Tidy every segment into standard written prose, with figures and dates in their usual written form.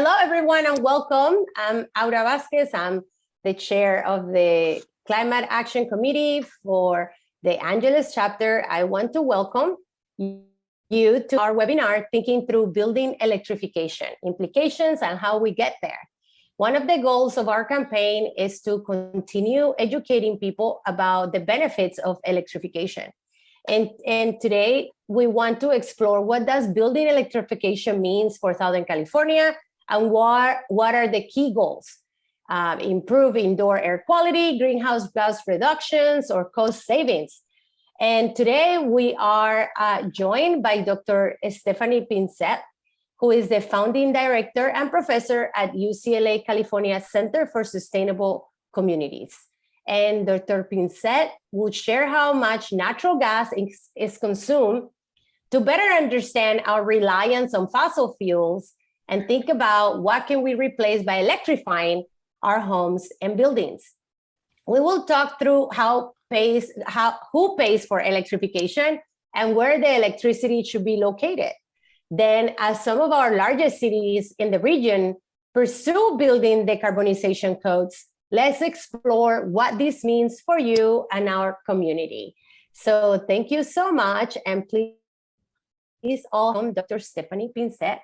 Hello, everyone, and welcome. I'm Aura Vasquez. I'm the chair of the Climate Action Committee for the Angeles chapter. I want to welcome you to our webinar, Thinking Through Building Electrification, Implications and How We Get There. One of the goals of our campaign is to continue educating people about the benefits of electrification. And today, we want to explore what does building electrification means for Southern California, and what are the key goals? Improve indoor air quality, greenhouse gas reductions, or cost savings. And today we are joined by Dr. Stephanie Pinsett, who is the founding director and professor at UCLA California Center for Sustainable Communities. And Dr. Pinsett will share how much natural gas is consumed to better understand our reliance on fossil fuels and think about what can we replace by electrifying our homes and buildings. We will talk through who pays for electrification and where the electricity should be located. Then, as some of our largest cities in the region pursue building decarbonization codes, let's explore what this means for you and our community. So thank you so much, and please all welcome Dr. Stephanie Pinsett.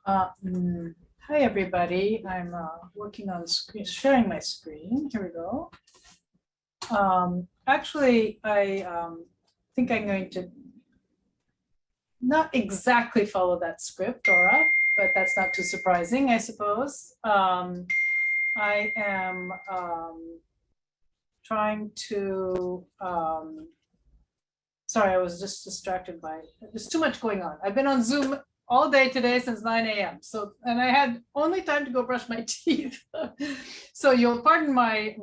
Hi, everybody. I'm working on screen, sharing my screen. Here we go. Actually, I think I'm going to not exactly follow that script, Dora, but that's not too surprising, I suppose. I am trying to, sorry, I was just distracted by, there's too much going on. I've been on Zoom all day today since 9 a.m. So, and I had only time to go brush my teeth. So you'll pardon my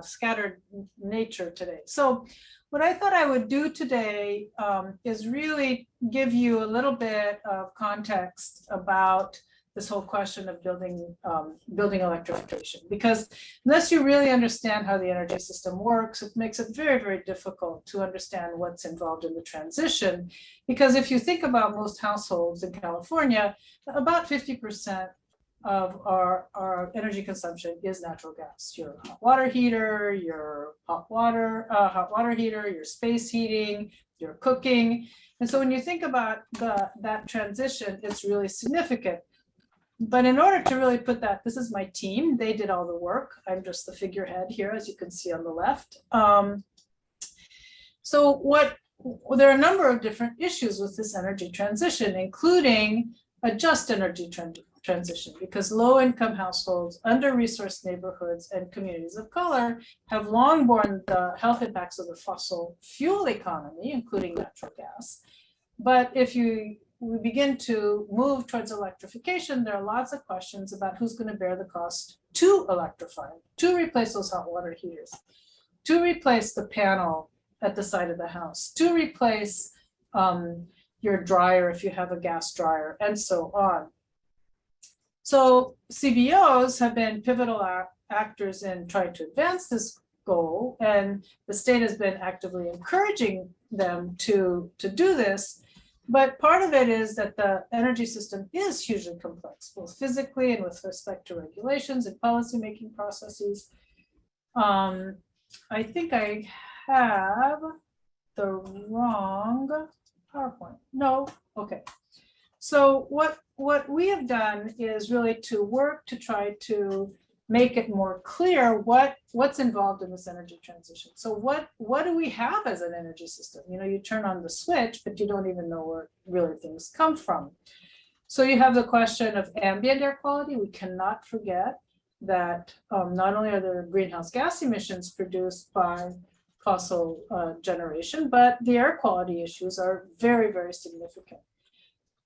scattered nature today. So what I thought I would do today is really give you a little bit of context about this whole question of building electrification, because unless you really understand how the energy system works, it makes it very, very difficult to understand what's involved in the transition. Because if you think about most households in California, about 50% of our energy consumption is natural gas. Your hot water heater, your hot water heater, your space heating, your cooking. And so when you think about that transition, it's really significant. But in order to really put that, this is my team, they did all the work. I'm just the figurehead here, as you can see on the left. There are a number of different issues with this energy transition, including a just energy transition, because low-income households, under-resourced neighborhoods, and communities of color have long borne the health impacts of the fossil fuel economy, including natural gas. But if we begin to move towards electrification, there are lots of questions about who's going to bear the cost to electrify, to replace those hot water heaters, to replace the panel at the side of the house, to replace your dryer if you have a gas dryer, and so on. So CBOs have been pivotal actors in trying to advance this goal, and the state has been actively encouraging them to do this. But part of it is that the energy system is hugely complex, both physically and with respect to regulations and policymaking processes. I think I have the wrong PowerPoint. No, okay. So what we have done is really to work to try to make it more clear what's involved in this energy transition. So what do we have as an energy system? You know, you turn on the switch, but you don't even know where really things come from. So you have the question of ambient air quality. We cannot forget that not only are there greenhouse gas emissions produced by fossil generation, but the air quality issues are very, very significant.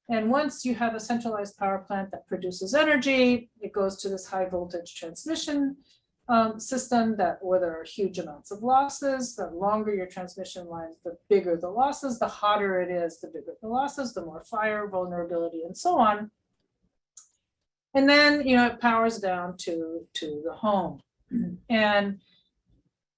And once you have a centralized power plant that produces energy, it goes to this high voltage transmission system where there are huge amounts of losses. The longer your transmission lines, the bigger the losses. The hotter it is, the bigger the losses, the more fire vulnerability, and so on. And then, you know, it powers down to the home. And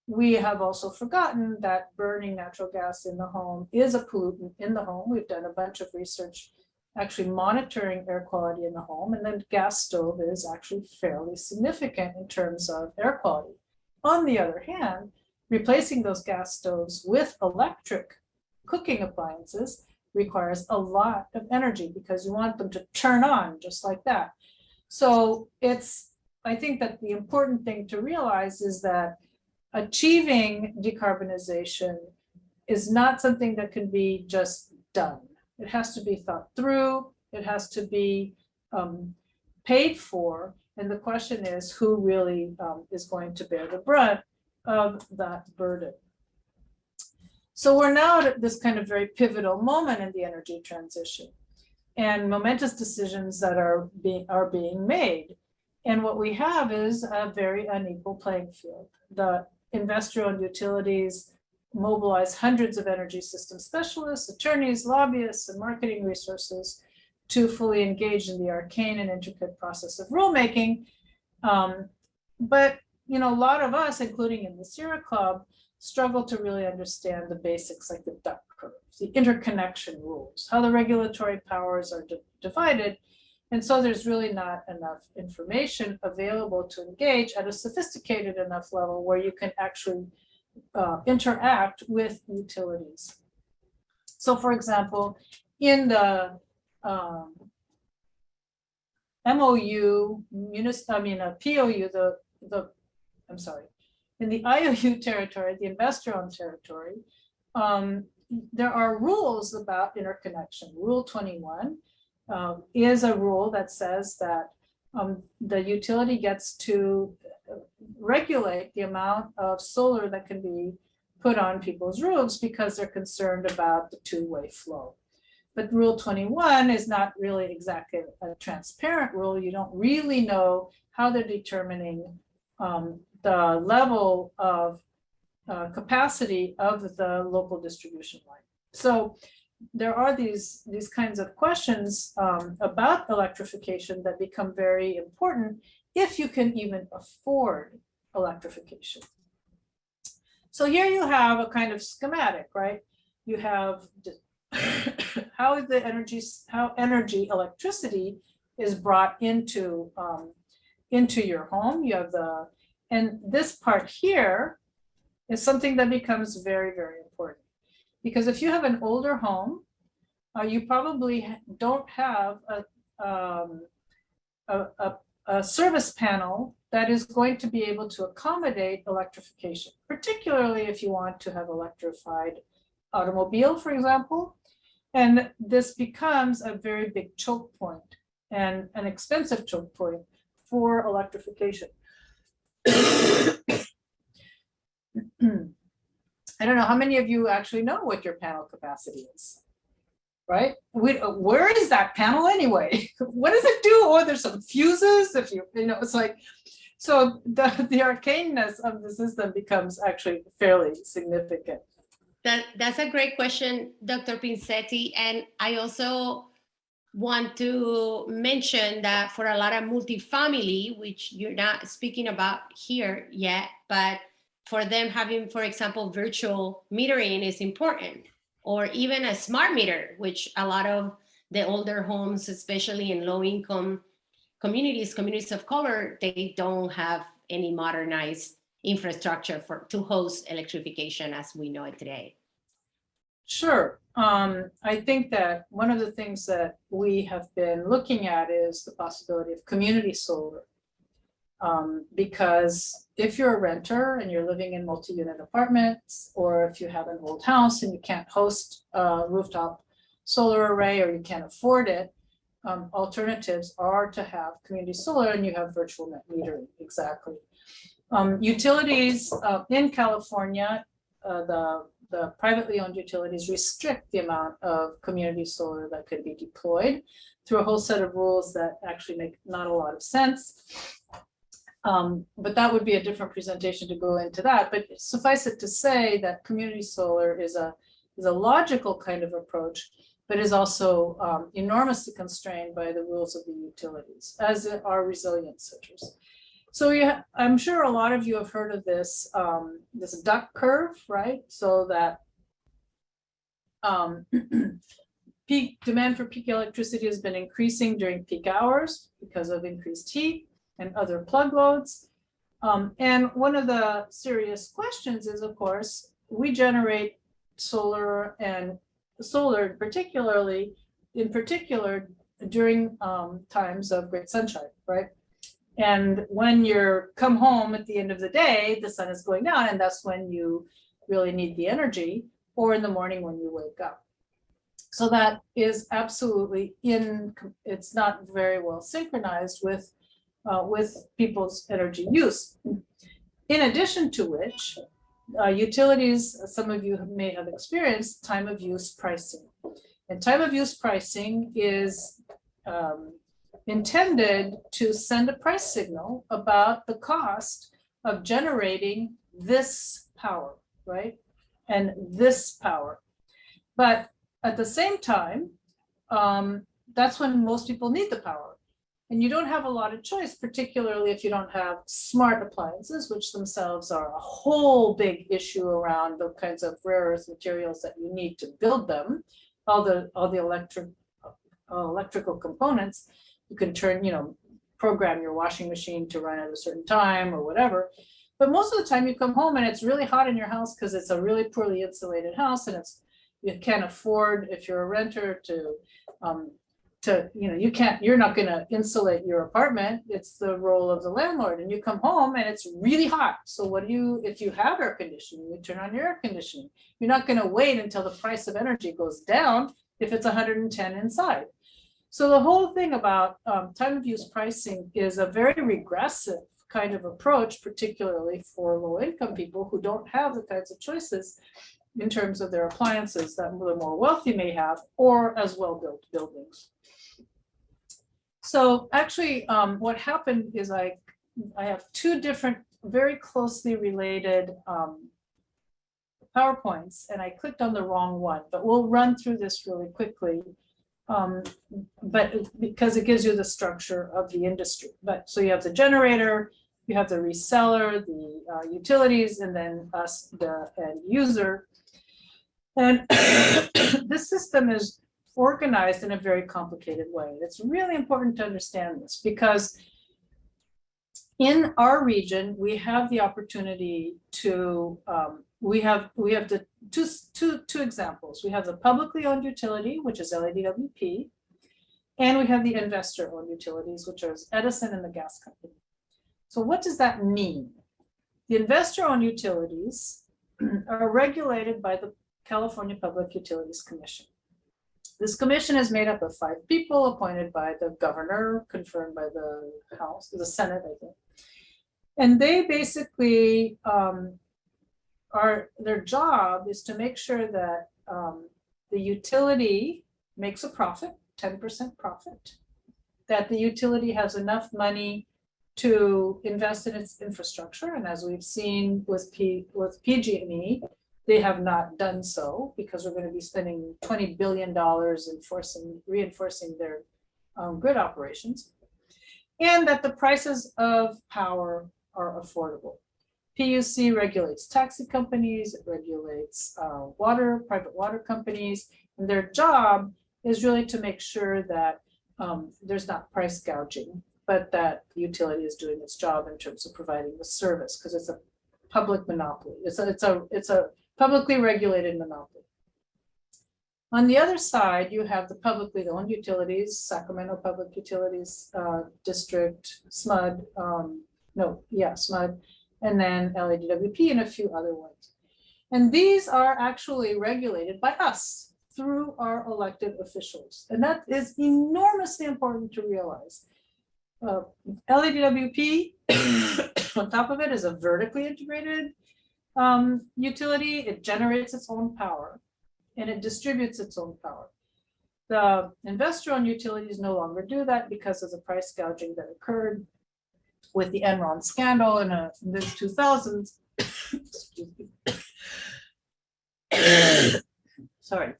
we have also forgotten that burning natural gas in the home is a pollutant in the home. We've done a bunch of research actually monitoring air quality in the home, and the gas stove is actually fairly significant in terms of air quality. On the other hand, replacing those gas stoves with electric cooking appliances requires a lot of energy because you want them to turn on just like that. So I think that the important thing to realize is that achieving decarbonization is not something that can be just done. It has to be thought through, it has to be paid for, and the question is who really is going to bear the brunt of that burden. So we're now at this kind of very pivotal moment in the energy transition, and momentous decisions that are being made. And what we have is a very unequal playing field. The investor-owned utilities mobilize hundreds of energy system specialists, attorneys, lobbyists, and marketing resources to fully engage in the arcane and intricate process of rulemaking. But a lot of us, including in the Sierra Club, struggle to really understand the basics like the duck curves, the interconnection rules, how the regulatory powers are divided. And so there's really not enough information available to engage at a sophisticated enough level where you can actually interact with utilities. So for example, in the MOU, POU, in the IOU territory, the investor-owned territory, there are rules about interconnection. Rule 21 is a rule that says that the utility gets to regulate the amount of solar that can be put on people's roofs because they're concerned about the two-way flow. But Rule 21 is not really exactly a transparent rule. You don't really know how they're determining the level of capacity of the local distribution line. So there are these kinds of questions about electrification that become very important if you can even afford electrification. So here you have a kind of schematic, right? You have how electricity is brought into your home. You have and this part here is something that becomes very, very important. Because if you have an older home, you probably don't have a service panel that is going to be able to accommodate electrification, particularly if you want to have electrified automobile, for example. And this becomes a very big choke point and an expensive choke point for electrification. I don't know how many of you actually know what your panel capacity is, right? Where is that panel anyway? What does it do? Oh, there's some fuses. It's like, so the arcaneness of the system becomes actually fairly significant. That's a great question, Dr. Pincetti. And I also want to mention that for a lot of multifamily, which you're not speaking about here yet, but for them having, for example, virtual metering is important, or even a smart meter, which a lot of the older homes, especially in low-income communities of color, they don't have any modernized infrastructure to host electrification as we know it today. Sure. I think that one of the things that we have been looking at is the possibility of community solar. Because if you're a renter and you're living in multi-unit apartments, or if you have an old house and you can't host a rooftop solar array or you can't afford it, alternatives are to have community solar, and you have virtual net metering. Exactly. Utilities in California, the privately owned utilities restrict the amount of community solar that could be deployed through a whole set of rules that actually make not a lot of sense. But that would be a different presentation to go into that. But suffice it to say that community solar is a logical kind of approach, but is also enormously constrained by the rules of the utilities, as are resilient switchers. So I'm sure a lot of you have heard of this, this duck curve, right? So that demand for peak electricity has been increasing during peak hours because of increased heat and other plug loads. And one of the serious questions is, of course, we generate solar in particular during times of great sunshine, right? And when you come home at the end of the day, the sun is going down, and that's when you really need the energy, or in the morning when you wake up. So that is absolutely it's not very well synchronized with people's energy use. In addition to which, utilities, some of you may have experienced time of use pricing. And time of use pricing is intended to send a price signal about the cost of generating this power, right? And this power. But at the same time, that's when most people need the power. And you don't have a lot of choice, particularly if you don't have smart appliances, which themselves are a whole big issue around the kinds of rare earth materials that you need to build them, all the electrical components. You can program your washing machine to run at a certain time or whatever. But most of the time you come home and it's really hot in your house because it's a really poorly insulated house, and you can't afford, if you're a renter, you're not going to insulate your apartment. It's the role of the landlord, and you come home and it's really hot. So if you have air conditioning, you turn on your air conditioning. You're not going to wait until the price of energy goes down if it's 110 inside. So the whole thing about time of use pricing is a very regressive kind of approach, particularly for low income people who don't have the kinds of choices in terms of their appliances that the more wealthy may have, or as well-built buildings. So actually, what happened is I have two different, very closely related PowerPoints, and I clicked on the wrong one, but we'll run through this really quickly. But because it gives you the structure of the industry. But so you have the generator, you have the reseller, the utilities, and then us, the end user. And this system is organized in a very complicated way. It's really important to understand this because in our region, we have the opportunity to, we have the two examples. We have the publicly owned utility, which is LADWP, and we have the investor-owned utilities, which are Edison and the gas company. So what does that mean? The investor-owned utilities are regulated by the California Public Utilities Commission. This commission is made up of 5 people appointed by the governor, confirmed by the House, the Senate, I think. And they basically their job is to make sure that the utility makes a profit, 10% profit, that the utility has enough money to invest in its infrastructure. And as we've seen with PG&E, they have not done so because we're going to be spending $20 billion reinforcing their grid operations, and that the prices of power are affordable. PUC regulates taxi companies, it regulates private water companies, and their job is really to make sure that there's not price gouging, but that the utility is doing its job in terms of providing the service, because it's a public monopoly. It's a publicly regulated monopoly. On the other side, you have the publicly owned utilities, Sacramento Public Utilities District, SMUD, SMUD, and then LADWP and a few other ones. And these are actually regulated by us through our elected officials. And that is enormously important to realize. LADWP, on top of it, is a vertically integrated utility. It generates its own power and it distributes its own power. The investor-owned utilities no longer do that because of the price gouging that occurred with the Enron scandal in the mid-2000s. Sorry,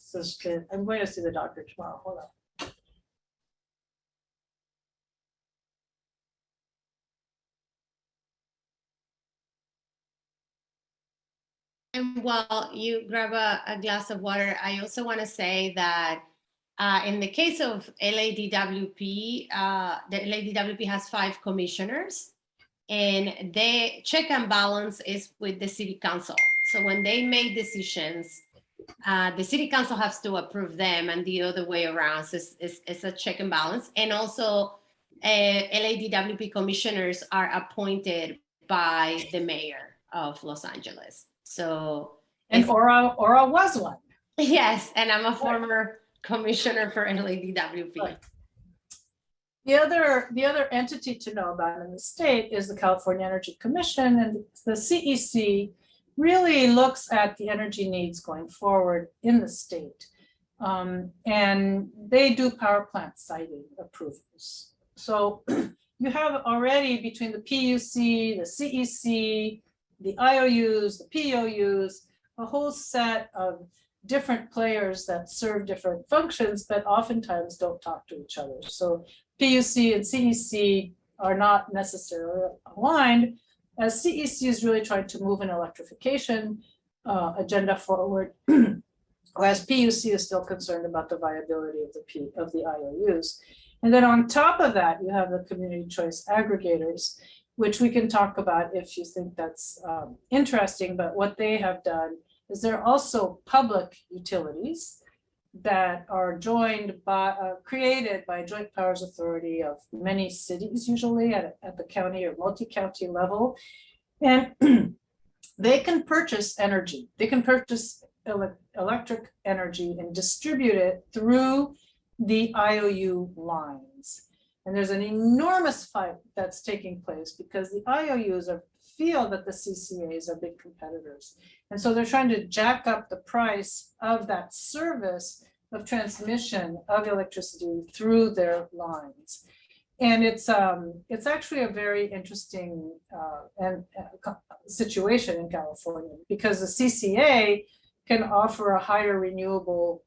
I'm going to see the doctor tomorrow. Hold on. And while you grab a glass of water, I also want to say that In the case of LADWP, the LADWP has 5 commissioners, and the check and balance is with the city council. So when they make decisions, the city council has to approve them, and the other way around. So it's a check and balance. And also LADWP commissioners are appointed by the mayor of Los Angeles. So, and Aura was one. Yes, and I'm a former commissioner for LADWP. Right. The other entity to know about in the state is the California Energy Commission, and the CEC really looks at the energy needs going forward in the state. And they do power plant siting approvals. So you have already between the PUC, the CEC, the IOUs, the POUs, a whole set of different players that serve different functions, but oftentimes don't talk to each other. So PUC and CEC are not necessarily aligned, as CEC is really trying to move an electrification agenda forward, whereas PUC is still concerned about the viability of the IOUs. And then on top of that, you have the community choice aggregators, which we can talk about if you think that's interesting. But what they have done is they're also public utilities that are joined by, created by Joint Powers Authority of many cities, usually at the county or multi-county level. And they can purchase energy. They can purchase electric energy and distribute it through the IOU lines. And there's an enormous fight that's taking place because the IOUs feel that the CCAs are big competitors. And so they're trying to jack up the price of that service of transmission of electricity through their lines. And it's actually a very interesting situation in California, because the CCA can offer a higher renewable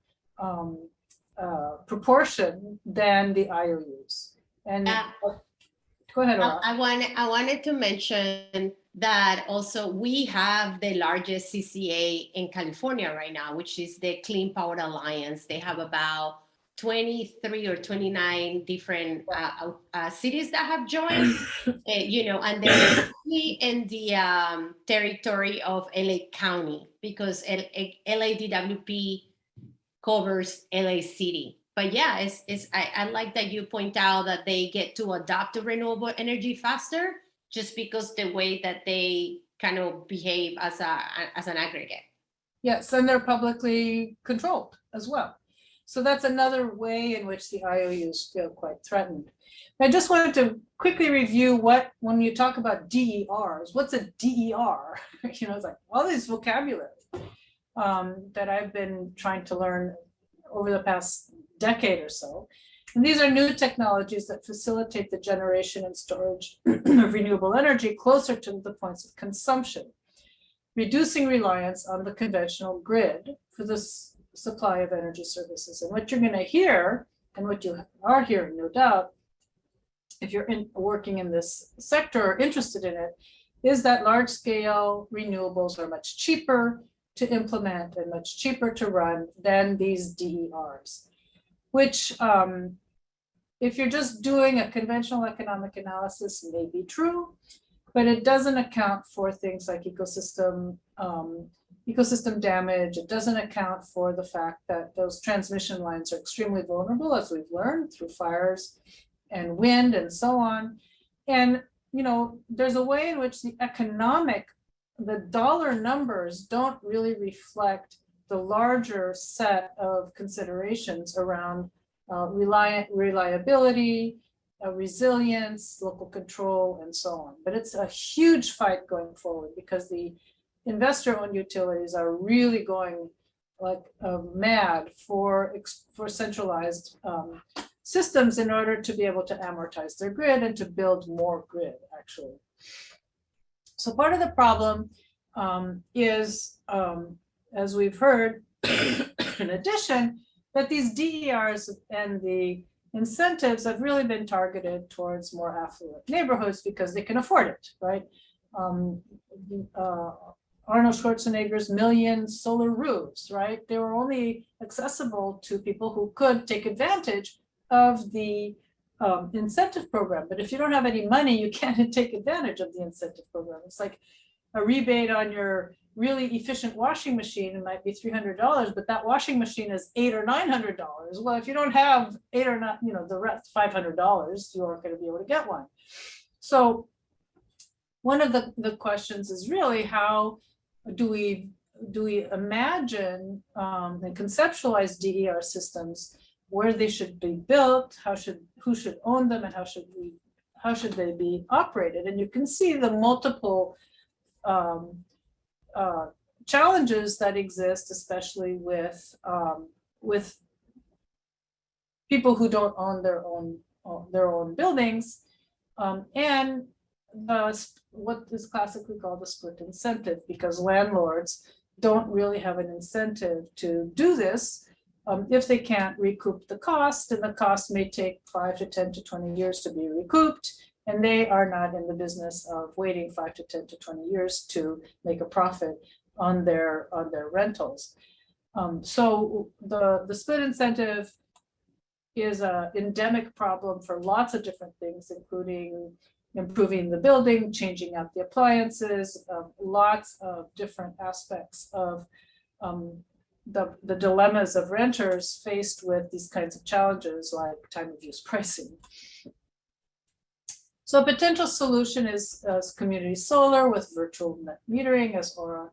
proportion than the IOUs. And go ahead, Aura. I wanted to mention that also we have the largest CCA in California right now, which is the Clean Power Alliance. They have about 23 or 29 different cities that have joined, and they're mostly in the territory of LA County, because LADWP covers LA City. But yeah, I like that you point out that they get to adopt to renewable energy faster, just because the way that they kind of behave as an aggregate. Yes, and they're publicly controlled as well. So that's another way in which the IOUs feel quite threatened. I just wanted to quickly review when you talk about DERs, what's a DER? It's like all this vocabulary that I've been trying to learn over the past decade or so. And these are new technologies that facilitate the generation and storage of renewable energy closer to the points of consumption, reducing reliance on the conventional grid for the supply of energy services. And what you're going to hear, and what you are hearing, no doubt, if you're working in this sector or interested in it, is that large-scale renewables are much cheaper to implement and much cheaper to run than these DERs, which if you're just doing a conventional economic analysis may be true, but it doesn't account for things like ecosystem damage. It doesn't account for the fact that those transmission lines are extremely vulnerable, as we've learned, through fires and wind and so on. And there's a way in which the dollar numbers don't really reflect the larger set of considerations around reliability, resilience, local control, and so on. But it's a huge fight going forward, because the investor-owned utilities are really going like mad for centralized systems in order to be able to amortize their grid and to build more grid, actually. So part of the problem is, as we've heard, in addition, that these DERs and the incentives have really been targeted towards more affluent neighborhoods because they can afford it, right? Arnold Schwarzenegger's million solar roofs, right? They were only accessible to people who could take advantage of the incentive program. But if you don't have any money, you can't take advantage of the incentive program. It's like a rebate on your really efficient washing machine. It might be $300, but that washing machine is $800 or $900. Well, if you don't have $800 or not, you know, the rest $500, you aren't going to be able to get one. So one of the questions is really, how do we imagine and conceptualize DER systems, where they should be built, who should own them, and how should they be operated? And you can see the multiple challenges that exist, especially with people who don't own their own buildings, and what is classically called the split incentive, because landlords don't really have an incentive to do this if they can't recoup the cost, and the cost may take 5 to 10 to 20 years to be recouped, and they are not in the business of waiting 5 to 10 to 20 years to make a profit on their rentals. So the split incentive is an endemic problem for lots of different things, including improving the building, changing out the appliances, lots of different aspects of the dilemmas of renters faced with these kinds of challenges, like time of use pricing. So a potential solution is community solar with virtual net metering, as Aura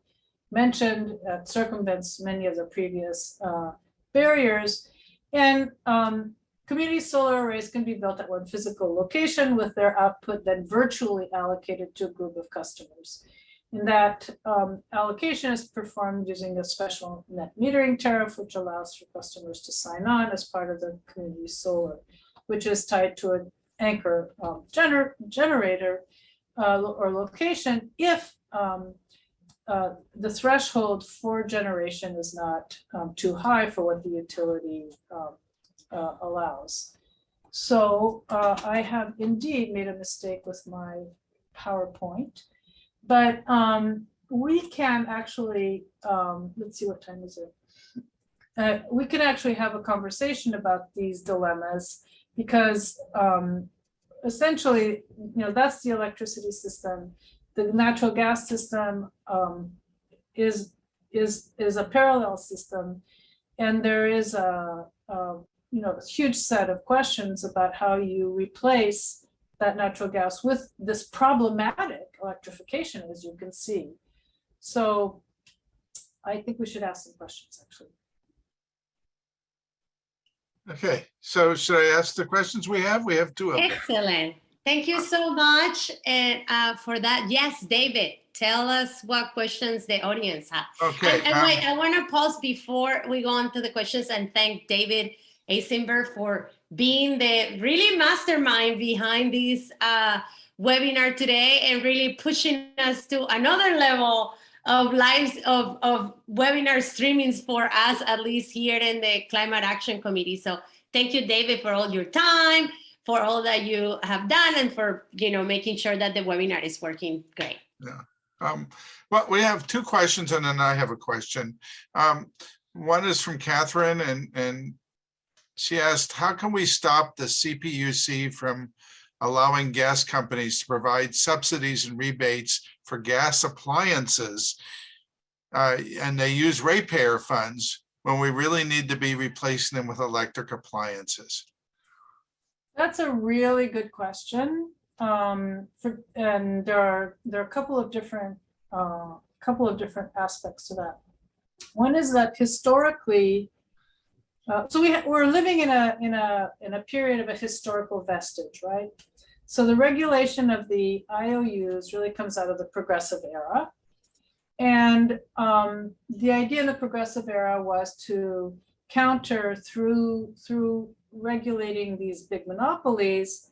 mentioned. Circumvents many of the previous barriers. And community solar arrays can be built at one physical location with their output then virtually allocated to a group of customers. And that allocation is performed using a special net metering tariff, which allows for customers to sign on as part of the community solar, which is tied to an anchor generator or location if the threshold for generation is not too high for what the utility allows. So I have indeed made a mistake with my PowerPoint, but we can actually, let's see, what time is it? We can actually have a conversation about these dilemmas, because essentially, that's the electricity system. The natural gas system is a parallel system, and there is a huge set of questions about how you replace that natural gas with this problematic electrification, as you can see. So I think we should ask some questions, actually. Okay, so should I ask the questions we have? We have 2 of them. Excellent. Thank you so much for that. Yes, David, tell us what questions the audience have. Okay. And wait, I want to pause before we go on to the questions and thank David Eisenberg for being the really mastermind behind this webinar today, and really pushing us to another level of webinar streamings for us, at least here in the Climate Action Committee. So thank you, David, for all your time, for all that you have done, and for making sure that the webinar is working great. Yeah. Well, we have 2 questions, and then I have a question. One is from Catherine, and she asked, how can we stop the CPUC from allowing gas companies to provide subsidies and rebates for gas appliances, and they use ratepayer funds when we really need to be replacing them with electric appliances? That's a really good question, and there are a couple of different aspects to that. One is that historically, so we're living in a period of a historical vestige, right? So the regulation of the IOUs really comes out of the progressive era, and the idea in the progressive era was to counter through regulating these big monopolies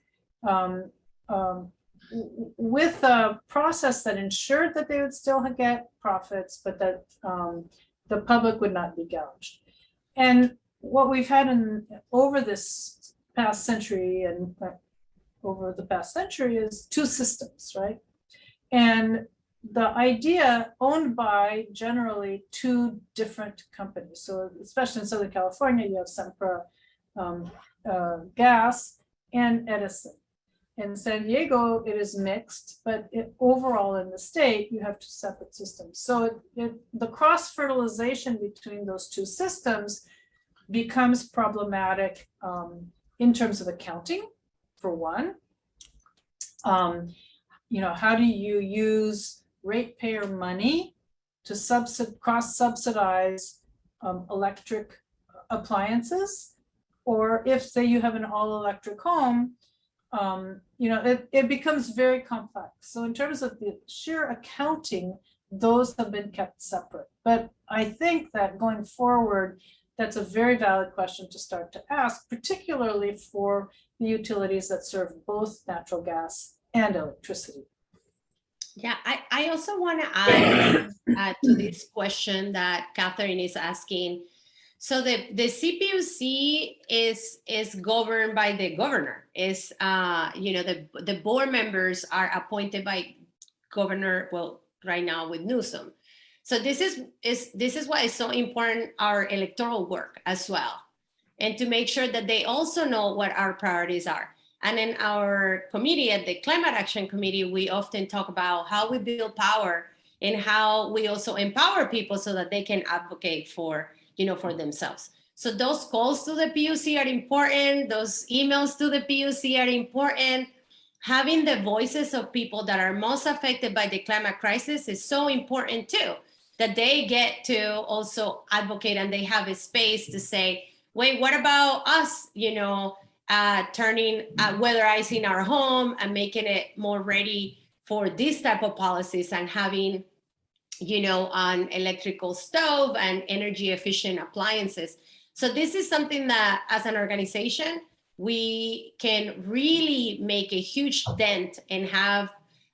with a process that ensured that they would still get profits, but that the public would not be gouged. And what we've had over this past century is 2 systems, right? And the idea owned by generally two different companies. So especially in Southern California, you have Sempra Gas and Edison. In San Diego, it is mixed, but overall in the state, you have two separate systems. So the cross-fertilization between those two systems becomes problematic in terms of accounting, for one. How do you use ratepayer money to cross-subsidize electric appliances? Or if, say, you have an all-electric home, it becomes very complex. So in terms of the sheer accounting, those have been kept separate. But I think that going forward, that's a very valid question to start to ask, particularly for the utilities that serve both natural gas and electricity. Yeah, I also want to add to this question that Catherine is asking. So the CPUC is governed by the governor. The board members are appointed by governor, well, right now with Newsom. So this is why it's so important, our electoral work as well, and to make sure that they also know what our priorities are. And in our committee, at the Climate Action Committee, we often talk about how we build power and how we also empower people so that they can advocate for themselves. So those calls to the PUC are important. Those emails to the PUC are important. Having the voices of people that are most affected by the climate crisis is so important too, that they get to also advocate and they have a space to say, wait, what about us, weatherizing our home and making it more ready for this type of policies and having on electrical stove and energy efficient appliances. So this is something that as an organization, we can really make a huge dent and have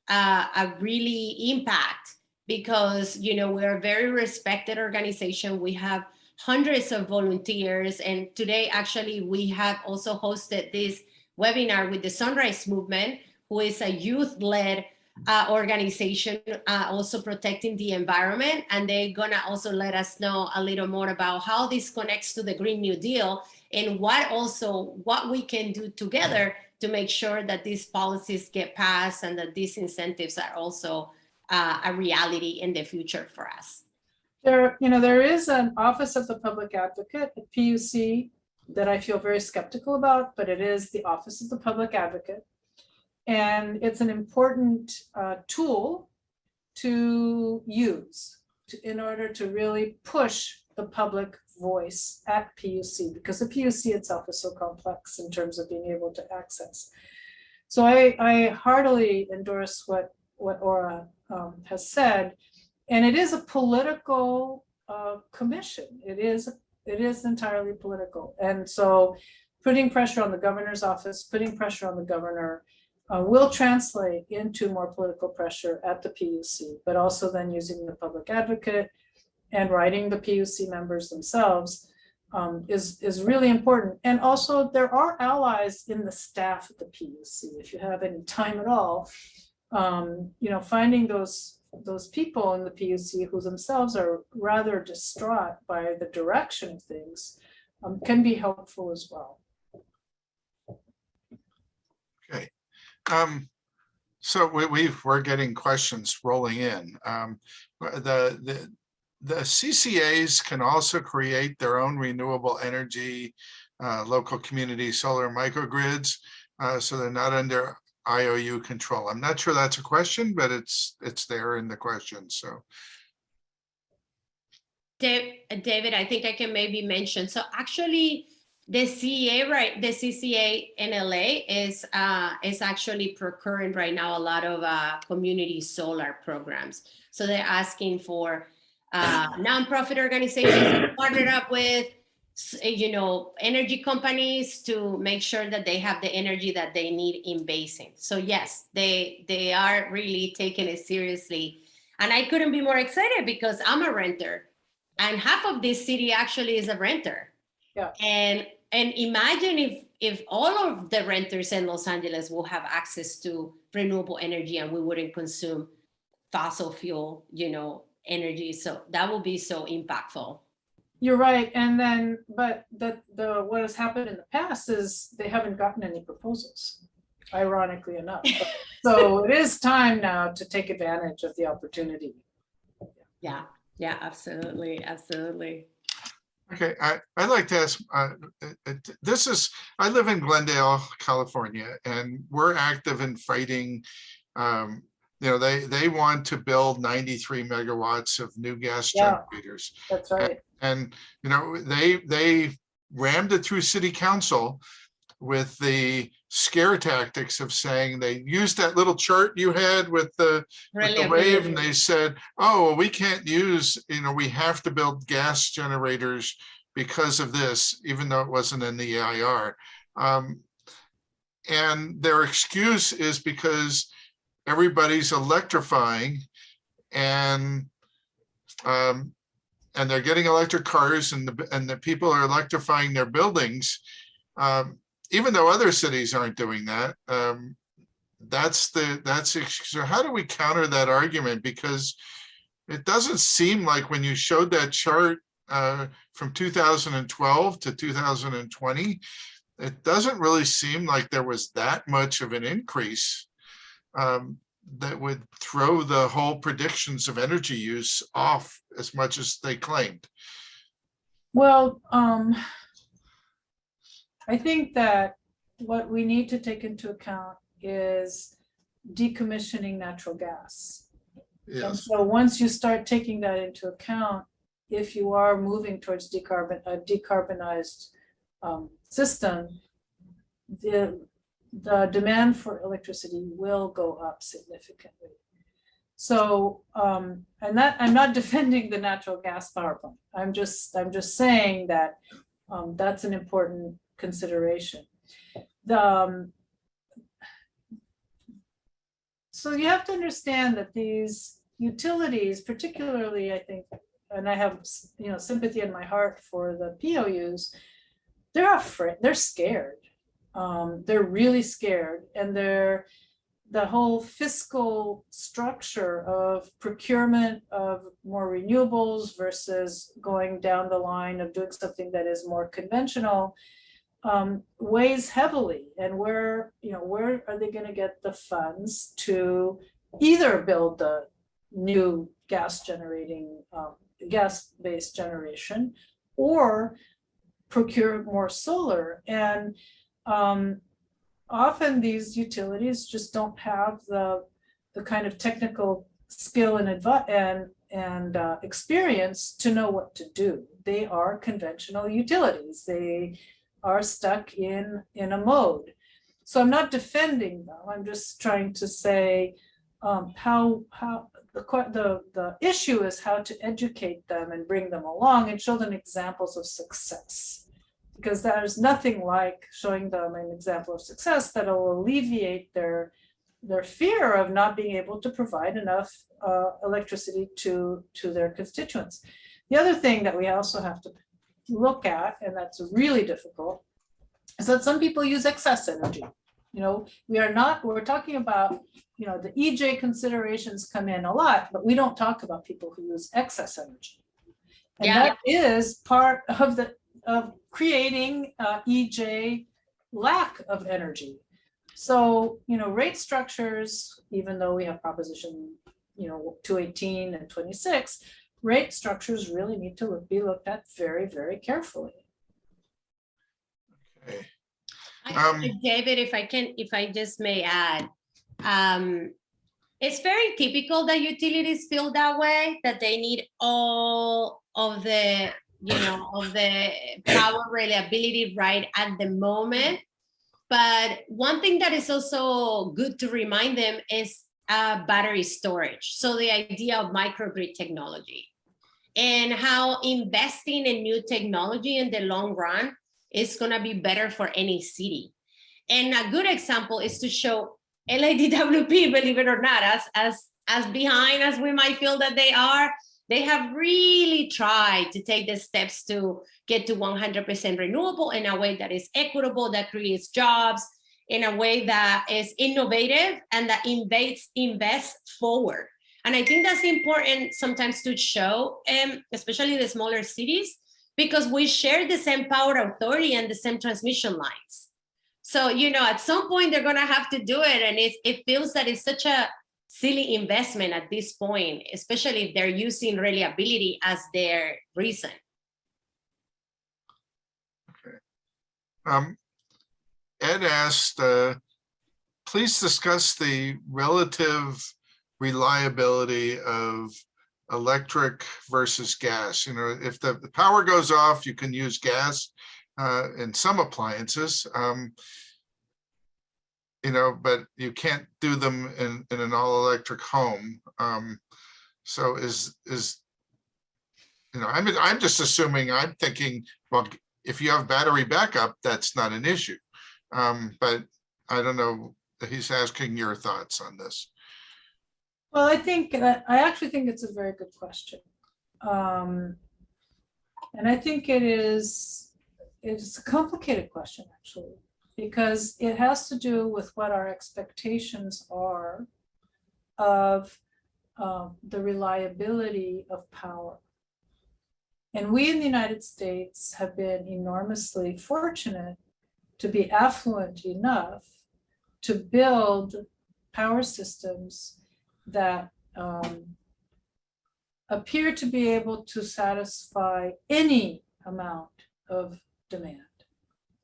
a really impact because, we're a very respected organization. We have hundreds of volunteers. And today, actually, we have also hosted this webinar with the Sunrise Movement, who is a youth-led organization also protecting the environment, and they're gonna also let us know a little more about how this connects to the Green New Deal and what we can do together to make sure that these policies get passed and that these incentives are also a reality in the future for us. There is an Office of the Public Advocate at PUC that I feel very skeptical about, but it is the Office of the Public Advocate. And it's an important tool to use in order to really push the public voice at PUC, because the PUC itself is so complex in terms of being able to access. So I heartily endorse what Aura has said, and it is a political commission. It is entirely political, and so putting pressure on the governor's office, putting pressure on the governor, will translate into more political pressure at the PUC, but also then using the public advocate and writing the PUC members themselves is really important. And also there are allies in the staff at the PUC. If you have any time at all, finding those people in the PUC who themselves are rather distraught by the direction of things can be helpful as well. Okay. So we're getting questions rolling in. The CCAs can also create their own renewable energy, local community solar microgrids, so they're not under IOU control. I'm not sure that's a question, but it's there in the question. So, David, I think I can maybe mention. So actually, the CCA in LA is actually procuring right now a lot of community solar programs. So they're asking for nonprofit organizations to partner up with, energy companies to make sure that they have the energy that they need in basin. So yes, they are really taking it seriously. And I couldn't be more excited because I'm a renter and half of this city actually is a renter. Yeah. And imagine if all of the renters in Los Angeles will have access to renewable energy and we wouldn't consume fossil fuel, energy. So that will be so impactful. You're right. And then, but what has happened in the past is they haven't gotten any proposals, ironically enough. So it is time now to take advantage of the opportunity. Yeah, absolutely. Okay, I'd like to ask, I live in Glendale, California, and we're active in fighting, they want to build 93 megawatts of new gas generators. That's right. And they rammed it through city council with the scare tactics of saying, they used that little chart you had with the wave, and they said, oh, well, we can't use, we have to build gas generators because of this, even though it wasn't in the EIR. And their excuse is because everybody's electrifying, and they're getting electric cars, and the people are electrifying their buildings. Even though other cities aren't doing that, so how do we counter that argument? Because it doesn't seem like, when you showed that chart from 2012 to 2020, it doesn't really seem like there was that much of an increase that would throw the whole predictions of energy use off as much as they claimed. Well, I think that what we need to take into account is decommissioning natural gas. Yes. And so once you start taking that into account, if you are moving towards a decarbonized system, the demand for electricity will go up significantly. So, and that, I'm not defending the natural gas power plant. I'm just saying that that's an important consideration. So you have to understand that these utilities, particularly, I think, and I have sympathy in my heart for the POUs, they're afraid, they're scared. They're really scared, and the whole fiscal structure of procurement of more renewables versus going down the line of doing something that is more conventional weighs heavily. And where are they going to get the funds to either build the new gas-based generation, or procure more solar? And often these utilities just don't have the kind of technical skill and experience to know what to do. They are conventional utilities. They are stuck in a mode. So I'm not defending them. I'm just trying to say how the issue is how to educate them and bring them along and show them examples of success. Because there's nothing like showing them an example of success that will alleviate their fear of not being able to provide enough electricity to their constituents. The other thing that we also have to look at, and that's really difficult, is that some people use excess energy. We're talking about, the EJ considerations come in a lot, but we don't talk about people who use excess energy. And that is part of creating EJ lack of energy. So, rate structures, even though we have Proposition, 218 and 26, rate structures really need to be looked at very, very carefully. Okay. David, if I just may add, it's very typical that utilities feel that way, that they need all of the of the power reliability right at the moment. But one thing that is also good to remind them is battery storage. So the idea of microgrid technology, and how investing in new technology in the long run is going to be better for any city. And a good example is to show LADWP, believe it or not, as behind as we might feel that they are, they have really tried to take the steps to get to 100% renewable in a way that is equitable, that creates jobs, in a way that is innovative, and that invests forward. And I think that's important sometimes to show, especially the smaller cities, because we share the same power authority and the same transmission lines. So, you know, at some point they're gonna have to do it. And it feels that it's such a silly investment at this point, especially if they're using reliability as their reason. Ed asked, please discuss the relative reliability of electric versus gas. You know, if the power goes off, you can use gas in some appliances, you know, but you can't do them in an all-electric home. So you know, I'm just assuming, I'm thinking, well, if you have battery backup, that's not an issue. But I don't know, he's asking your thoughts on this. Well, I actually think it's a very good question. And I think it's a complicated question, actually, because it has to do with what our expectations are of the reliability of power. And we in the United States have been enormously fortunate to be affluent enough to build power systems that appear to be able to satisfy any amount of demand.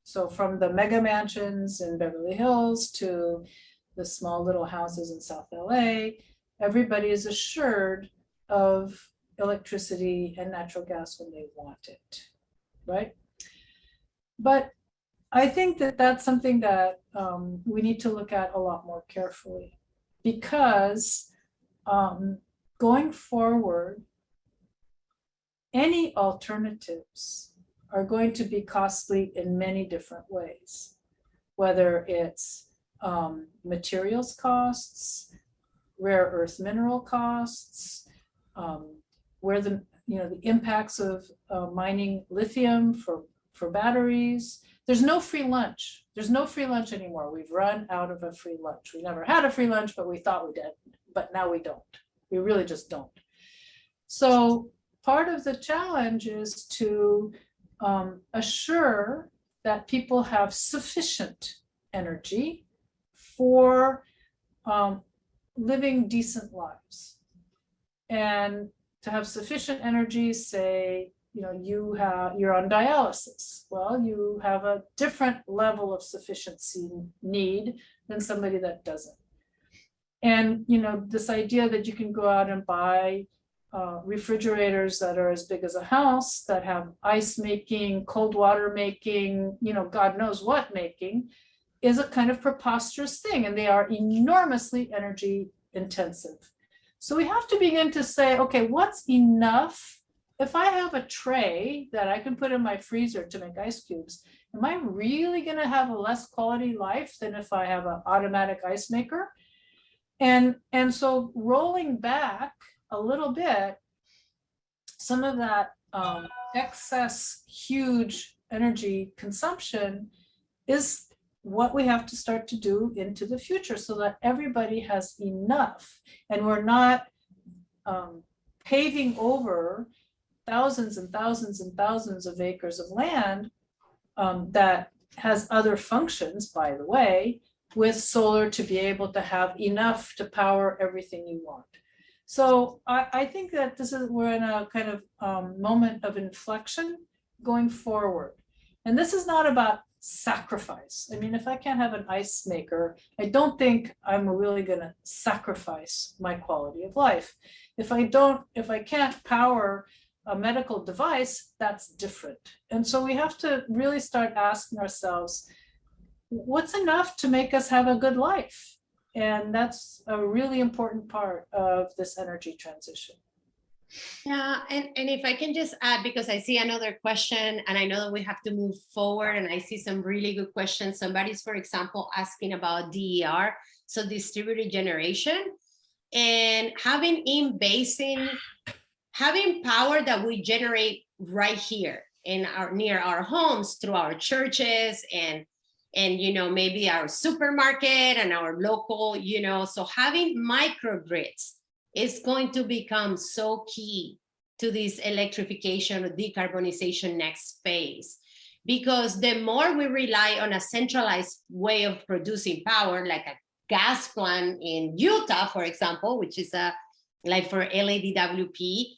So from the mega mansions in Beverly Hills to the small little houses in South LA, everybody is assured of electricity and natural gas when they want it, right? But I think that that's something that we need to look at a lot more carefully, because going forward, any alternatives are going to be costly in many different ways, whether it's materials costs, rare earth mineral costs, where the impacts of mining lithium for batteries. There's no free lunch. There's no free lunch anymore. We've run out of a free lunch. We never had a free lunch, but we thought we did, but now we don't. We really just don't. So part of the challenge is to assure that people have sufficient energy for living decent lives. And to have sufficient energy, say, you're on dialysis. Well, you have a different level of sufficiency need than somebody that doesn't. And, this idea that you can go out and buy refrigerators that are as big as a house, that have ice making, cold water making, God knows what making, is a kind of preposterous thing. And they are enormously energy intensive. So we have to begin to say, okay, what's enough? If I have a tray that I can put in my freezer to make ice cubes, am I really going to have a less quality life than if I have an automatic ice maker? And so rolling back a little bit, some of that excess huge energy consumption is what we have to start to do into the future, so that everybody has enough, and we're not paving over thousands and thousands and thousands of acres of land that has other functions, by the way, with solar to be able to have enough to power everything you want. So I think that we're in a kind of moment of inflection going forward. And this is not about sacrifice. I mean, if I can't have an ice maker, I don't think I'm really going to sacrifice my quality of life. If I can't power a medical device, that's different. And so we have to really start asking ourselves, what's enough to make us have a good life? And that's a really important part of this energy transition. Yeah, and if I can just add, because I see another question and I know that we have to move forward, and I see some really good questions. Somebody's, for example, asking about DER, so distributed generation, and having power that we generate right here in near our homes through our churches and maybe our supermarket and our local, so having microgrids is going to become so key to this electrification or decarbonization next phase. Because the more we rely on a centralized way of producing power, like a gas plant in Utah, for example, which is like for LADWP,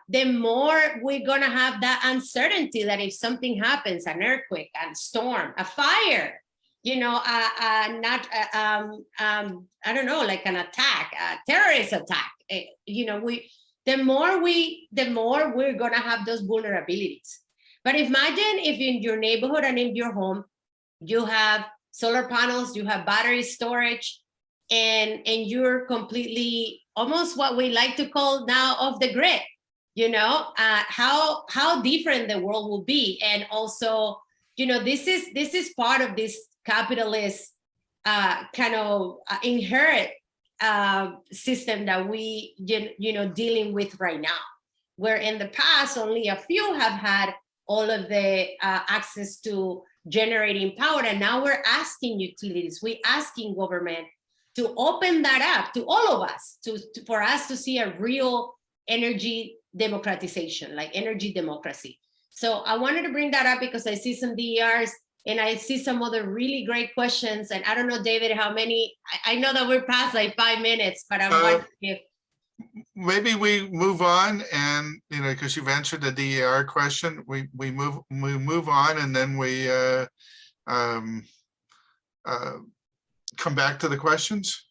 the more we're gonna have that uncertainty that if something happens, an earthquake, a storm, a fire, you know, I don't know, like an attack, a terrorist attack, you know, the more we're gonna have those vulnerabilities. But imagine if in your neighborhood and in your home, you have solar panels, you have battery storage, and you're completely almost what we like to call now off the grid. You know, how different the world will be. And also, you know, this is part of this capitalist kind of inherent system that we, you know, dealing with right now, where in the past only a few have had all of the access to generating power, and now we're asking utilities, we're asking government to open that up to all of us, for us to see a real energy democratization, like energy democracy. So I wanted to bring that up because I see some DERs and I see some other really great questions. And I don't know, David, how many, I know that we're past like 5 minutes, but I'm wondering if. Maybe we move on, and you know, because you've answered the DER question, we move on, and then we come back to the questions.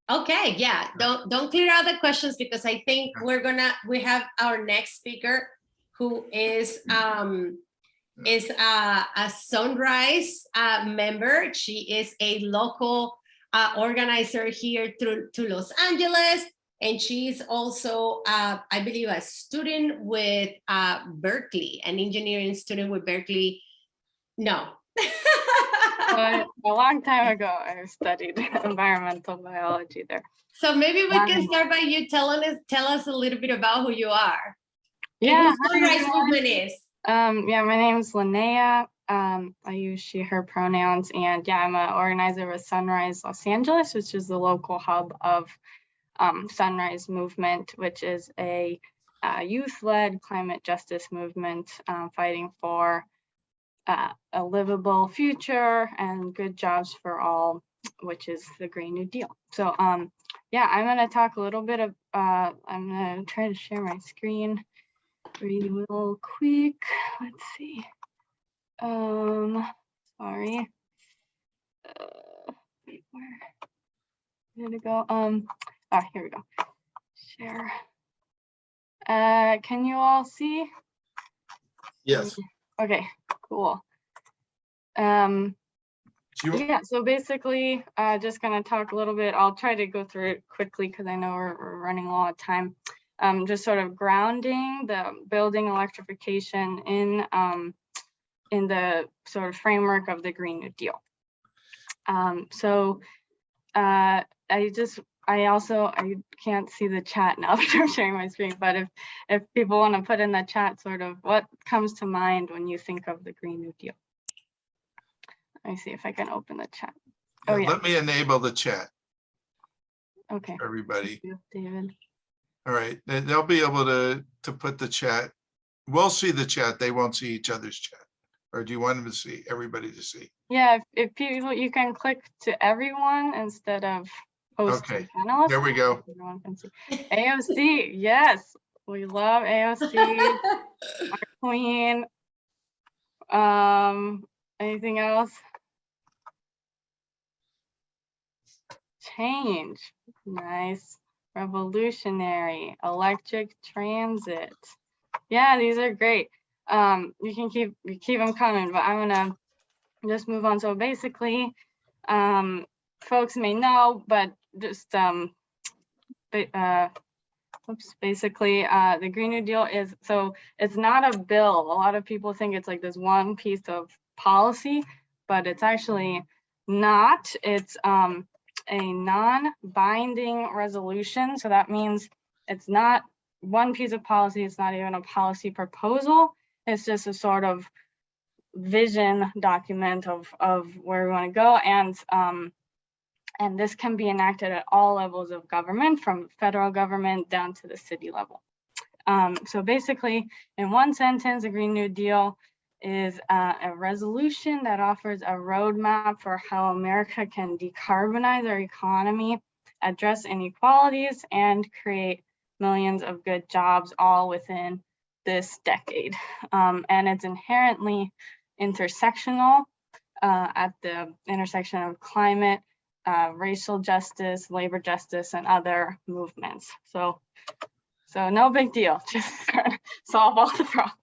Okay, yeah, don't clear out the questions, because I think we have our next speaker, who is a Sunrise member. She is a local organizer here to Los Angeles. And she's also, I believe, a student with Berkeley, an engineering student with Berkeley. No. A long time ago, I studied environmental biology there. So maybe we can start by you tell us a little bit about who you are. Yeah. And who Sunrise Movement is. Yeah, my name is Linnea. I use she, her pronouns. And yeah, I'm an organizer with Sunrise Los Angeles, which is the local hub of Sunrise Movement, which is a youth-led climate justice movement fighting for a livable future and good jobs for all, which is the Green New Deal. So yeah, I'm going to talk a little bit of, I'm going to try to share my screen real quick. Let's see. Sorry. Wait, where did it go? Oh, here we go. Share. Can you all see? Yes. Okay, cool. Yeah, so basically, just gonna talk a little bit. I'll try to go through it quickly because I know we're running low on time. Just sort of grounding the building electrification in the sort of framework of the Green New Deal. I can't see the chat now that I'm sharing my screen, but if people want to put in the chat sort of what comes to mind when you think of the Green New Deal. Let me see if I can open the chat. Oh yeah. Let me enable the chat. Okay. Everybody. Thank you, David. All right. They'll be able to put the chat. We'll see the chat. They won't see each other's chat. Or do you want them to see, everybody to see? Yeah, if people, you can click to everyone instead of host Okay, panelists. there we go. Everyone can see. AOC, yes, we love AOC, our queen. Anything else? Change, nice. Revolutionary, electric transit. Yeah, these are great. You can keep them coming, but I'm gonna just move on. So basically, folks may know, but just basically, the Green New Deal is, so it's not a bill. A lot of people think it's like this one piece of policy, but it's actually not. It's a non-binding resolution. So that means it's not one piece of policy. It's not even a policy proposal. It's just a sort of vision document of where we want to go. And And this can be enacted at all levels of government, from federal government down to the city level. So basically, in one sentence, the Green New Deal is a resolution that offers a roadmap for how America can decarbonize our economy, address inequalities, and create millions of good jobs all within this decade. And it's inherently intersectional at the intersection of climate, racial justice, labor justice, and other movements. So no big deal, just solve all the problems.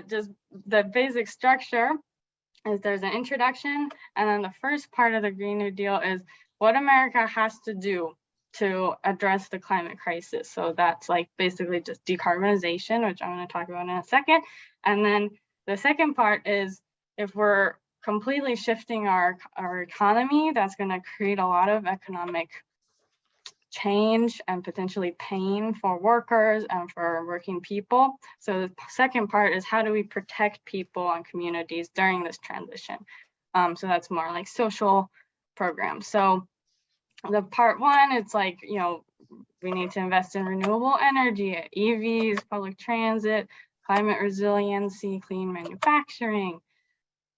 Just the basic structure is there's an introduction, and then the first part of the Green New Deal is what America has to do to address the climate crisis. So that's like basically just decarbonization, which I'm going to talk about in a second. And then the second part is if we're completely shifting our economy, that's going to create a lot of economic change and potentially pain for workers and for working people. So the second part is how do we protect people and communities during this transition? So that's more like social programs. So the part one, it's like, you know, we need to invest in renewable energy, EVs, public transit, climate resiliency, clean manufacturing,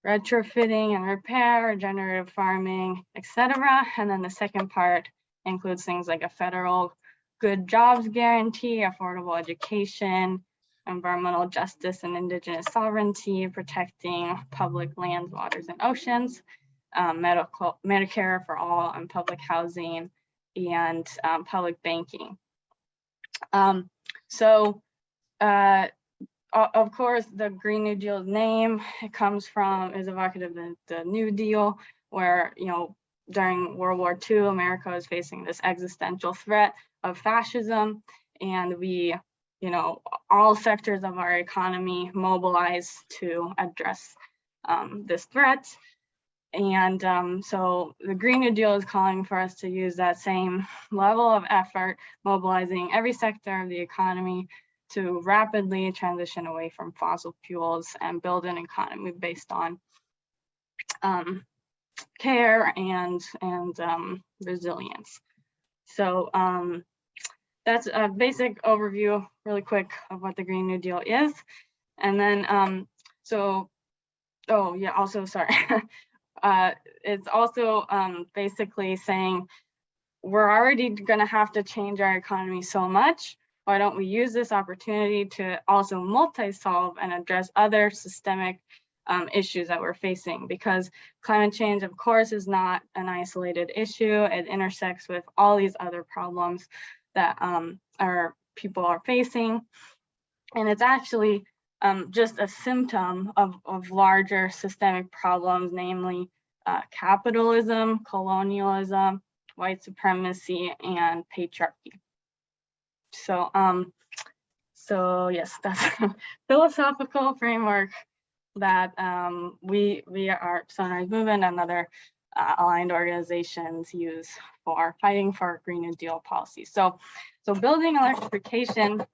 retrofitting and repair, regenerative farming, etc. And then the second part includes things like a federal good jobs guarantee, affordable education, environmental justice and indigenous sovereignty, protecting public lands, waters, and oceans, Medicare for all, and public housing, and public banking. Of course, the Green New Deal name, it comes from, is evocative of the New Deal, where, you know, during World War II, America was facing this existential threat of fascism, and we, you know, all sectors of our economy mobilized to address this threat. And so the Green New Deal is calling for us to use that same level of effort, mobilizing every sector of the economy to rapidly transition away from fossil fuels and build an economy based on care and resilience. So that's a basic overview, really quick, of what the Green New Deal is. And then, it's also basically saying we're already going to have to change our economy so much. Why don't we use this opportunity to also multi-solve and address other systemic issues that we're facing? Because climate change, of course, is not an isolated issue. It intersects with all these other problems that our people are facing. And it's actually just a symptom of larger systemic problems, namely capitalism, colonialism, white supremacy, and patriarchy. So yes, that's a philosophical framework that we our Sunrise Movement and other aligned organizations use for fighting for Green New Deal policies. So building electrification,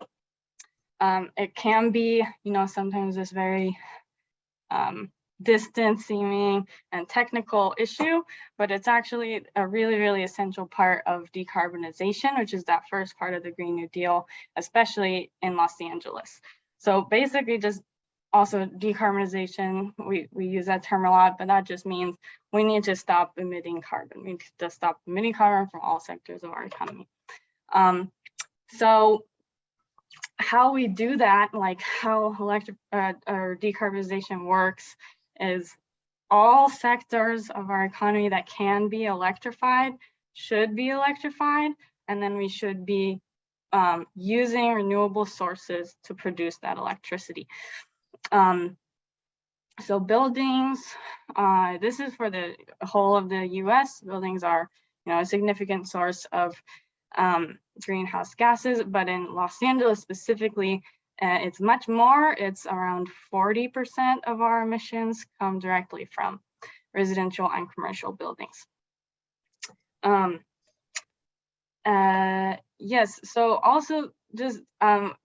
it can be, you know, sometimes this very distant seeming and technical issue, but it's actually a really, really essential part of decarbonization, which is that first part of the Green New Deal, especially in Los Angeles. So basically just also decarbonization, we use that term a lot, but that just means we need to stop emitting carbon. We need to stop emitting carbon from all sectors of our economy. So how we do that, like how or decarbonization works, is all sectors of our economy that can be electrified should be electrified, and then we should be using renewable sources to produce that electricity. So buildings, this is for the whole of the US. Buildings are, you know, a significant source of greenhouse gases, but in Los Angeles specifically, it's much more. It's around 40% of our emissions come directly from residential and commercial buildings. Yes, so also just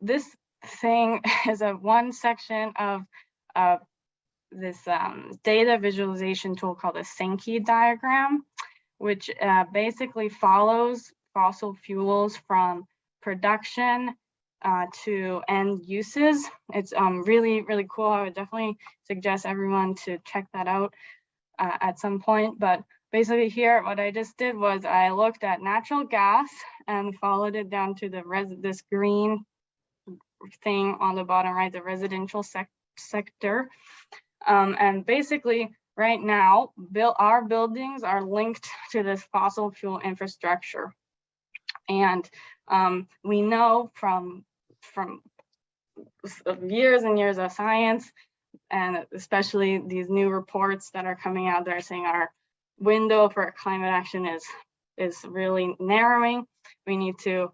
this thing is one section of data visualization tool called a Sinky Diagram, which basically follows fossil fuels from production to end uses. It's really, really cool. I would definitely suggest everyone to check that out at some point. But basically here, what I just did was I looked at natural gas and followed it down to this green thing on the bottom right, the residential sector. And basically right now, our buildings are linked to this fossil fuel infrastructure. And we know from years and years of science, and especially these new reports that are coming out there saying our window for climate action is really narrowing. We need to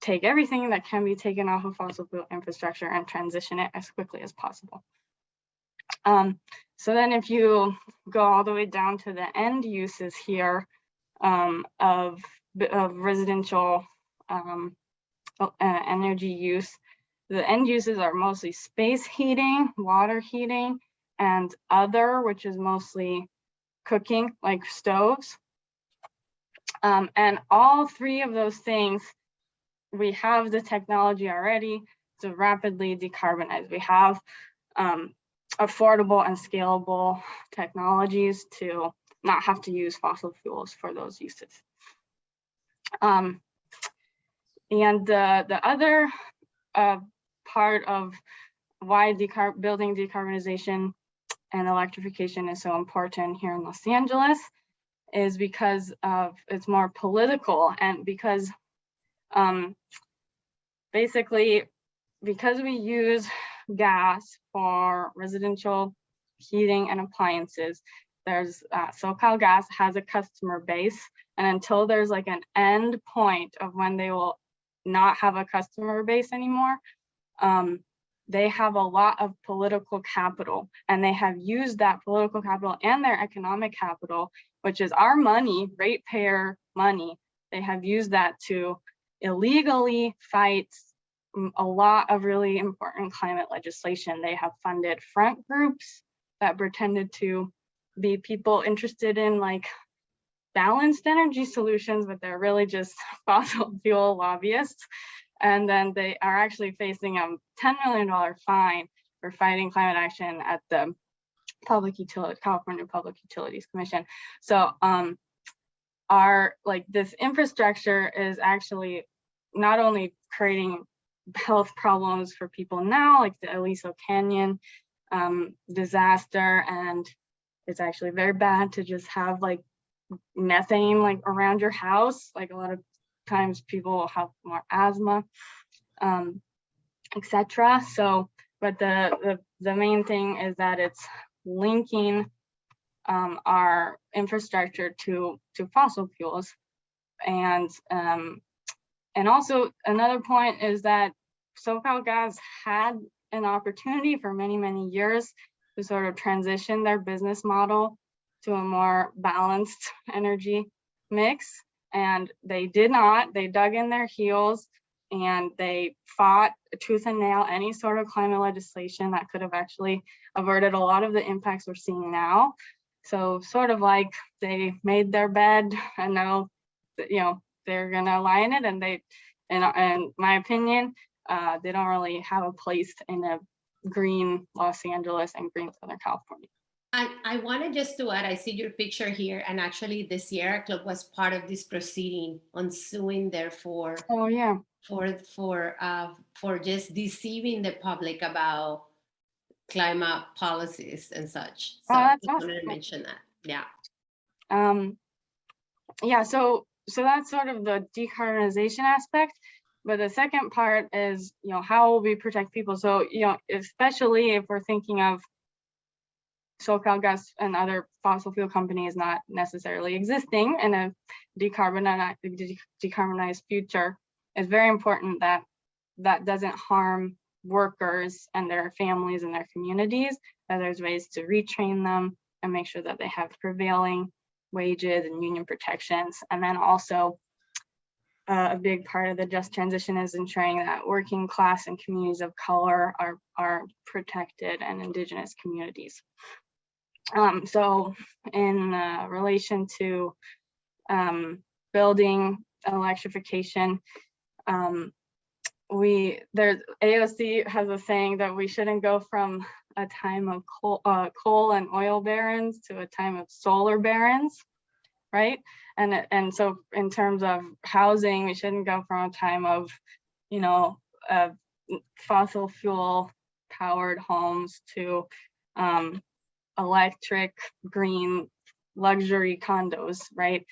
take everything that can be taken off of fossil fuel infrastructure and transition it as quickly as possible. So then if you go all the way down to the end uses here of residential energy use, the end uses are mostly space heating, water heating, and other, which is mostly cooking, like stoves. And all three of those things, we have the technology already to rapidly decarbonize. We have affordable and scalable technologies to not have to use fossil fuels for those uses. And the other part of why building decarbonization and electrification is so important here in Los Angeles is because it's more political, and because basically because we use gas for residential heating and appliances, there's SoCal Gas has a customer base, and until there's like an end point of when they will not have a customer base anymore, they have a lot of political capital, and they have used that political capital and their economic capital, which is our money, ratepayer money. They have used that to illegally fight a lot of really important climate legislation. They have funded front groups that pretended to be people interested in like balanced energy solutions, but they're really just fossil fuel lobbyists. And then they are actually facing a $10 million fine for fighting climate action at the California Public Utilities Commission. So this infrastructure is actually not only creating health problems for people now, like the Aliso Canyon disaster, and it's actually very bad to just have like methane like around your house. Like a lot of times people will have more asthma, etc. So, but the main thing is that it's linking our infrastructure to fossil fuels, and also another point is that SoCal Gas had an opportunity for many years to sort of transition their business model to a more balanced energy mix, and they did not. They dug in their heels and they fought tooth and nail any sort of climate legislation that could have actually averted a lot of the impacts we're seeing now. So sort of like they made their bed and now, you know, they're gonna lie in it, and they, in my opinion, they don't really have a place in a green Los Angeles and green Southern California. I wanted just to add, I see your picture here, and actually the Sierra Club was part of this proceeding on suing therefore. Oh yeah. For just deceiving the public about climate policies and such. So I just wanted to mention that. Yeah. Yeah, so that's sort of the decarbonization aspect. But the second part is, you know, how will we protect people? So, you know, especially if we're thinking of SoCal Gas and other fossil fuel companies not necessarily existing in a decarbonized future, it's very important that that doesn't harm workers and their families and their communities, that there's ways to retrain them and make sure that they have prevailing wages and union protections. And then also a big part of the just transition is ensuring that working class and communities of color are protected, and Indigenous communities. So in relation to building electrification, AOC has a saying that we shouldn't go from a time of coal and oil barons to a time of solar barons, right? And so in terms of housing, we shouldn't go from a time of, you know, fossil fuel powered homes to electric, green, luxury condos, right?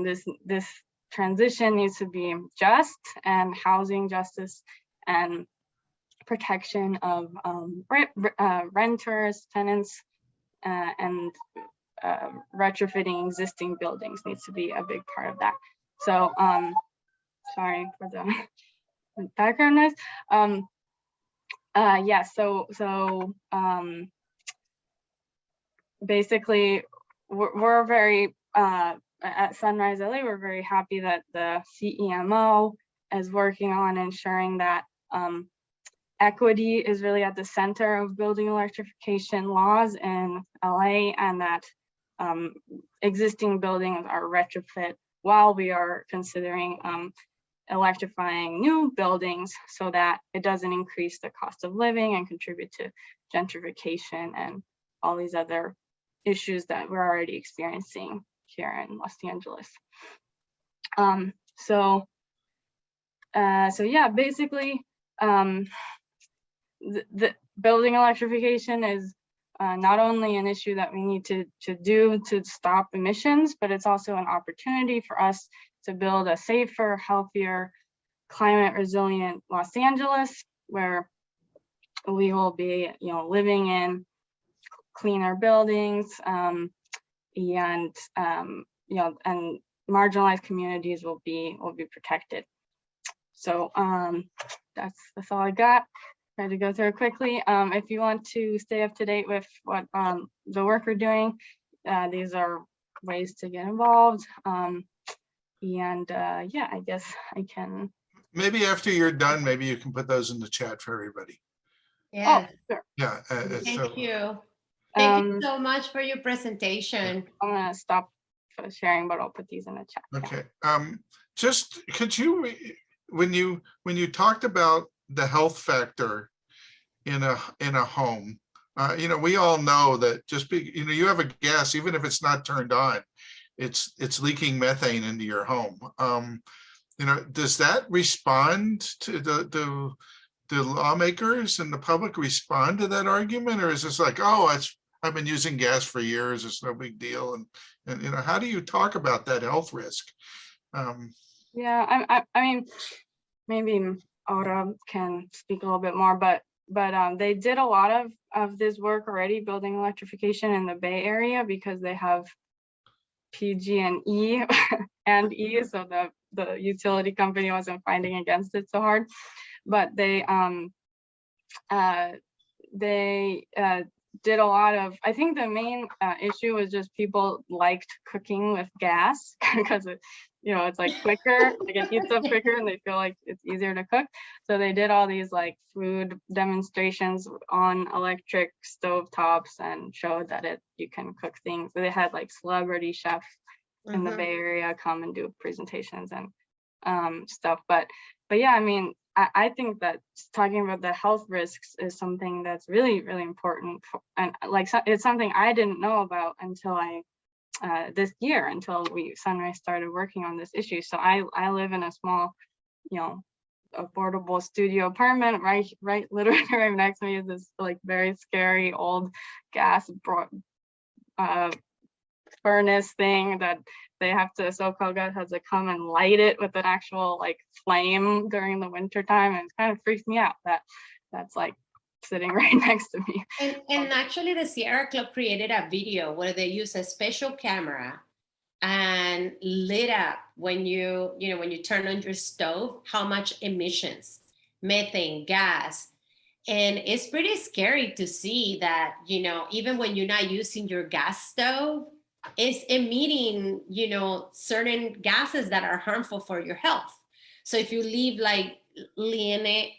This transition needs to be just, and housing justice and protection of renters, tenants, and retrofitting existing buildings needs to be a big part of that. So sorry for the background noise. Yeah, so basically we're very at Sunrise LA, we're very happy that the CEMO is working on ensuring that equity is really at the center of building electrification laws in LA, and that existing buildings are retrofit while we are considering electrifying new buildings, so that it doesn't increase the cost of living and contribute to gentrification and all these other issues that we're already experiencing here in Los Angeles. So yeah, basically, the building electrification is not only an issue that we need to do to stop emissions, but it's also an opportunity for us to build a safer, healthier, climate resilient Los Angeles, where we will be, you know, living in cleaner buildings, and you know, and marginalized communities will be protected. So that's all I got. Try to go through it quickly. If you want to stay up to date with what the work we're doing, these are ways to get involved. Yeah, I guess I can. Maybe after you're done, maybe you can put those in the chat for everybody. Yeah. Oh, sure. Yeah. Thank you. Thank you so much for your presentation. I'm gonna stop sharing, but I'll put these in the chat. Okay. Just could you, when you talked about the health factor in a home, you know, we all know that just you know, you have a gas, even if it's not turned on, it's leaking methane into your home. You know, does that respond to the lawmakers and the public respond to that argument, or is this like, oh, I've been using gas for years, it's no big deal, and you know, how do you talk about that health risk? Yeah, I mean, maybe Aura can speak a little bit more, but they did a lot of this work already, building electrification in the Bay Area, because they have PG&E and E, so the utility company wasn't fighting against it so hard. But they did a lot of, I think the main issue was just people liked cooking with gas because it, you know, it's like quicker, like it heats up quicker and they feel like it's easier to cook. So they did all these like food demonstrations on electric stove tops and showed that you can cook things. They had like celebrity chefs in the Bay Area come and do presentations and stuff. But yeah, I mean, I think that talking about the health risks is something that's really, really important. And like, it's something I didn't know about until this year, until Sunrise started working on this issue. So I live in a small, you know, affordable studio apartment, right literally right next to me is this like very scary old gas furnace thing that they have to, SoCalGas has to come and light it with an actual like flame during the winter time, and it kind of freaks me out that that's like sitting right next to me. And actually the Sierra Club created a video where they use a special camera and lit up when you turn on your stove, how much emissions, methane, gas. And it's pretty scary to see that, you know, even when you're not using your gas stove, it's emitting, you know, certain gases that are harmful for your health. So if you live like Liene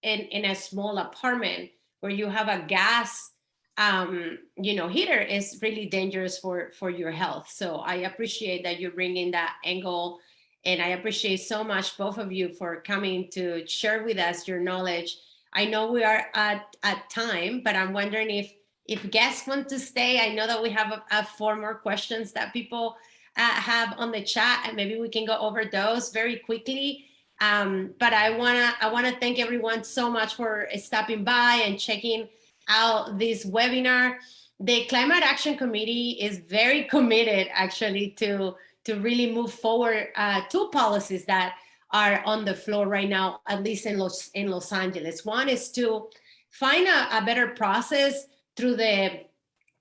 in a small apartment where you have a gas heater, is really dangerous for your health. So I appreciate that you're bringing that angle, and I appreciate so much both of you for coming to share with us your knowledge. I know we are at time, but I'm wondering if guests want to stay. I know that we have 4 more questions that people have on the chat, and maybe we can go over those very quickly. But I wanna thank everyone so much for stopping by and checking out this webinar. The Climate Action Committee is very committed actually to really move forward 2 policies that are on the floor right now, at least in Los Angeles. One is to find a better process through the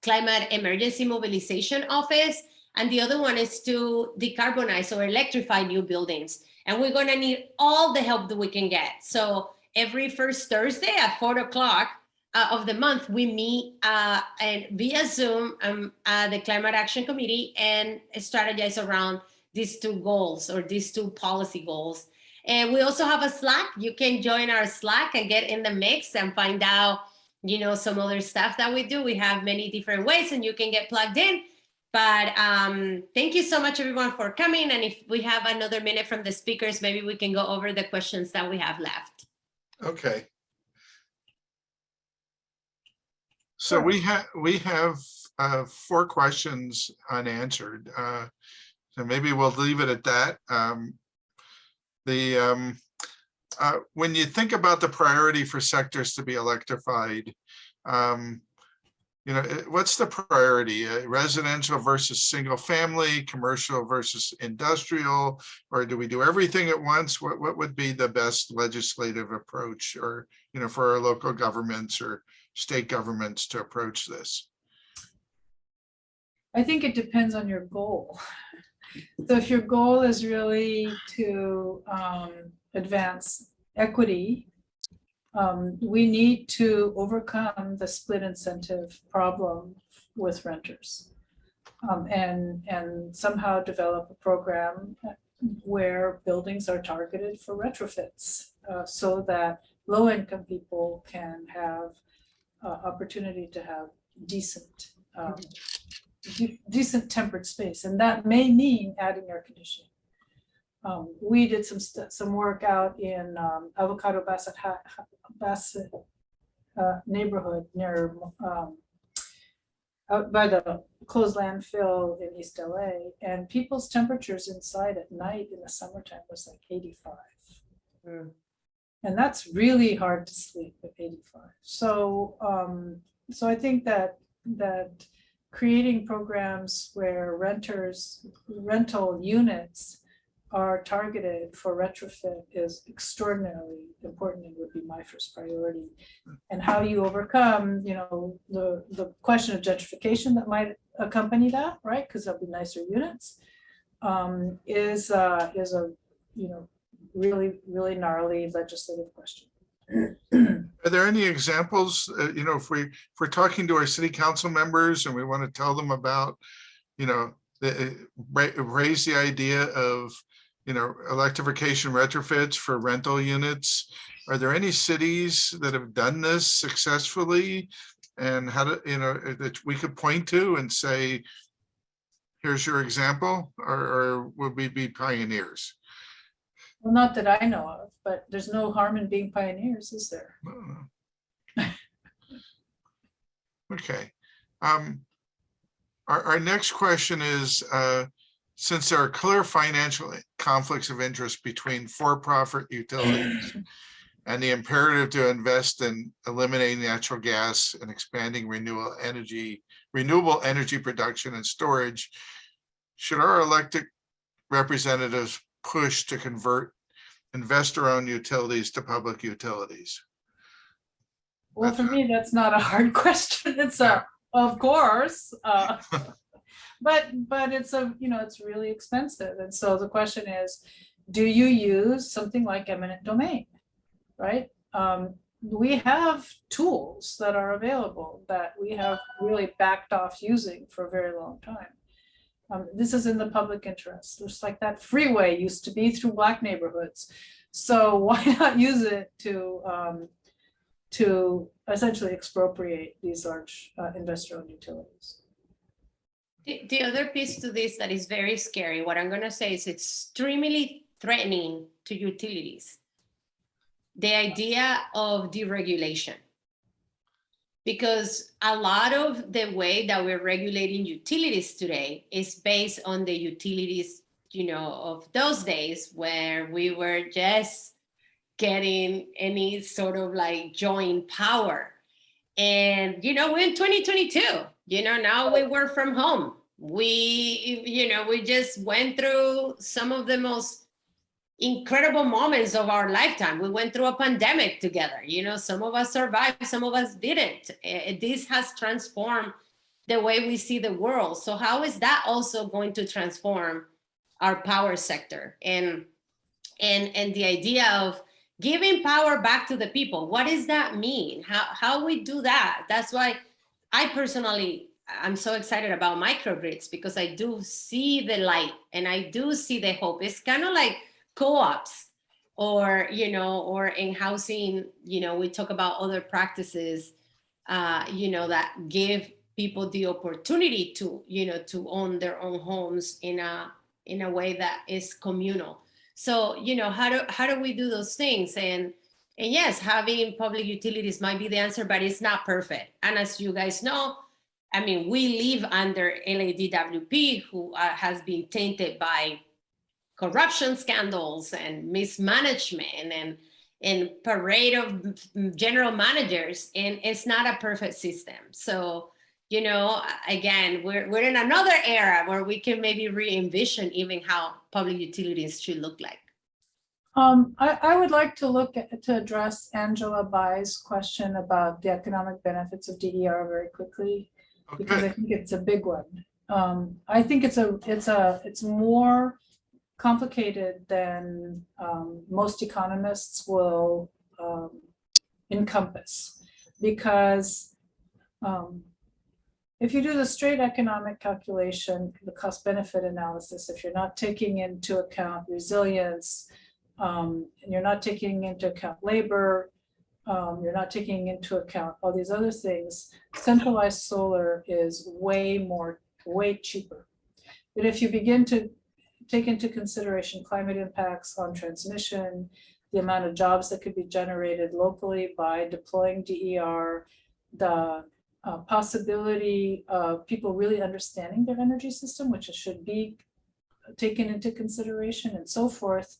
Climate Emergency Mobilization Office, and the other one is to decarbonize or electrify new buildings. And we're gonna need all the help that we can get. So every first Thursday at 4 o'clock of the month, we meet and via Zoom, the Climate Action Committee, and strategize around these 2 goals or these 2 policy goals. And we also have a Slack. You can join our Slack and get in the mix and find out, some other stuff that we do. We have many different ways, and you can get plugged in. But thank you so much, everyone, for coming. And if we have another minute from the speakers, maybe we can go over the questions that we have left. Okay. So we have 4 questions unanswered. So maybe we'll leave it at that. When you think about the priority for sectors to be electrified, what's the priority? Residential versus single family, commercial versus industrial, or do we do everything at once? What would be the best legislative approach, or for our local governments or state governments to approach this? I think it depends on your goal. So if your goal is really to advance equity, we need to overcome the split incentive problem with renters, and somehow develop a program where buildings are targeted for retrofits, so that low-income people can have opportunity to have decent tempered space, and that may mean adding air conditioning. We did some work out in Avocado Bassett neighborhood near out by the closed landfill in East LA, and people's temperatures inside at night in the summertime was like 85. And that's really hard to sleep at 85. So so I think that creating programs where rental units are targeted for retrofit is extraordinarily important and would be my first priority. And how you overcome, the question of gentrification that might accompany that, right? Because there'll be nicer units, is a really, really gnarly legislative question. Are there any examples, if we're talking to our city council members and we want to tell them about, raise the idea of, electrification retrofits for rental units? Are there any cities that have done this successfully, and how to, that we could point to and say, here's your example, or would we be pioneers? Well, not that I know of, but there's no harm in being pioneers, is there? Okay. Our next question is, since there are clear financial conflicts of interest between for-profit utilities and the imperative to invest in eliminating natural gas and expanding renewable energy production and storage, should our elected representatives push to convert investor-owned utilities to public utilities? Well, for me, that's not a hard question. It's of course, but it's it's really expensive. And so the question is, do you use something like eminent domain, right? We have tools that are available that we have really backed off using for a very long time. This is in the public interest, just like that freeway used to be through Black neighborhoods. So why not use it to essentially expropriate these large investor-owned utilities? The other piece to this that is very scary, what I'm going to say is extremely threatening to utilities. The idea of deregulation. Because a lot of the way that we're regulating utilities today is based on the utilities, of those days where we were just getting any sort of like joint power. And, we're in 2022, now we work from home. We just went through some of the most incredible moments of our lifetime. We went through a pandemic together. Some of us survived, some of us didn't. This has transformed the way we see the world. So how is that also going to transform our power sector? And the idea of giving power back to the people, what does that mean? How we do that? That's why I'm so excited about microgrids, because I do see the light and I do see the hope. It's kind of like co-ops or in housing, we talk about other practices, that give people the opportunity to, to own their own homes in a way that is communal. So, how do we do those things? And yes, having public utilities might be the answer, but it's not perfect. And as you guys know, we live under LADWP, who has been tainted by corruption scandals and mismanagement and parade of general managers, and it's not a perfect system. So, again, we're in another era where we can maybe re-envision even how public utilities should look like. I would like to address Angela Bai's question about the economic benefits of DER very quickly, because I think it's a big one. I think it's more complicated than most economists will encompass, because if you do the straight economic calculation, the cost benefit analysis, if you're not taking into account resilience, and you're not taking into account labor, you're not taking into account all these other things, centralized solar is way cheaper. But if you begin to take into consideration climate impacts on transmission, the amount of jobs that could be generated locally by deploying DER, the possibility of people really understanding their energy system, which should be taken into consideration, and so forth,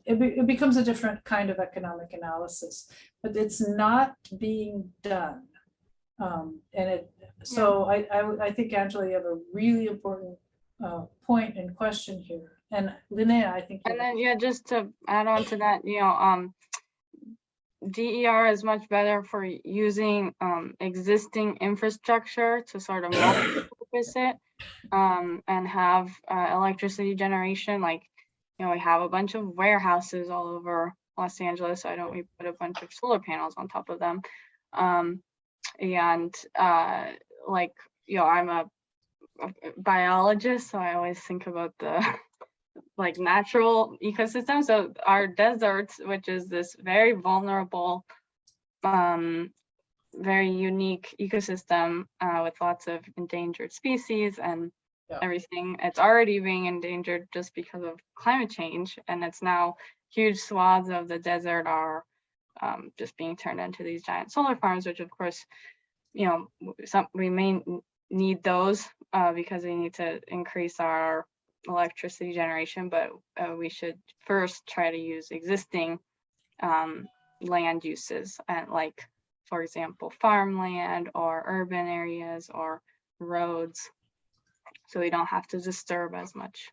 it becomes a different kind of economic analysis, but it's not being done. I think, Angela, you have a really important point and question here. And Linnea, I think. And then, just to add on to that, DER is much better for using existing infrastructure to sort of multi-purpose it and have electricity generation. Like, we have a bunch of warehouses all over Los Angeles. So why don't we put a bunch of solar panels on top of them? I'm a biologist, so I always think about the natural ecosystem. So our deserts, which is this very vulnerable, very unique ecosystem with lots of endangered species and everything, it's already being endangered just because of climate change, and it's now huge swaths of the desert are just being turned into these giant solar farms, which of course, we may need those because we need to increase our electricity generation, but we should first try to use existing land uses, and for example, farmland or urban areas or roads, so we don't have to disturb as much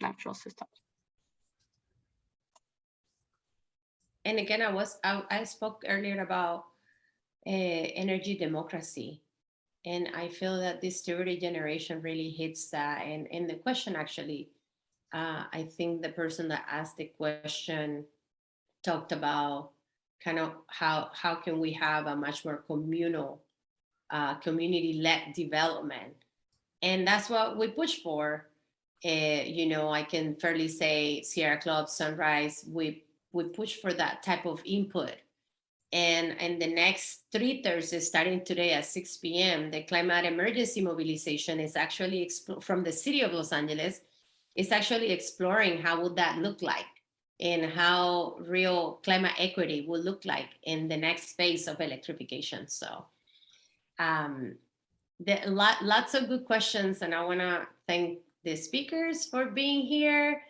natural systems. And again, I spoke earlier about energy democracy. And I feel that distributed generation really hits that. And in the question, actually, I think the person that asked the question talked about kind of how can we have a much more communal, community-led development. And that's what we push for. You know, I can fairly say Sierra Club, Sunrise, we push for that type of input. And in the next 3 Thursdays, starting today at 6 p.m., the climate emergency mobilization is actually from the city of Los Angeles. It's actually exploring how would that look like and how real climate equity will look like in the next phase of electrification. So lots of good questions, and I want to thank the speakers for being here,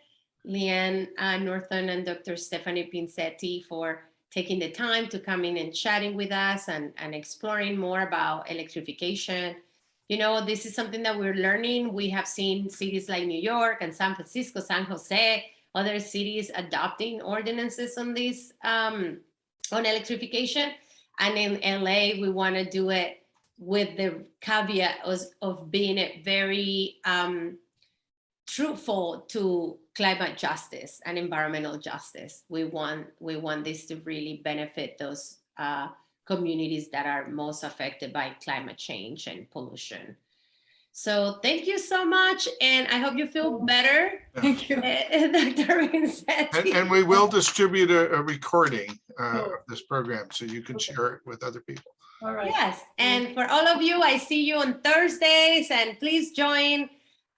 Leanne Norton and Dr. Stephanie Pincetti for taking the time to come in and chatting with us and exploring more about electrification. You know, this is something that we're learning. We have seen cities like New York and San Francisco, San Jose, other cities adopting ordinances on this, on electrification. And in LA, we want to do it with the caveat of being it very truthful to climate justice and environmental justice. We want this to really benefit those communities that are most affected by climate change and pollution. So thank you so much, and I hope you feel better. Thank you. Dr. Vincetti. And we will distribute a recording of this program so you can share it with other people. All right. Yes, and for all of you, I see you on Thursdays, and please join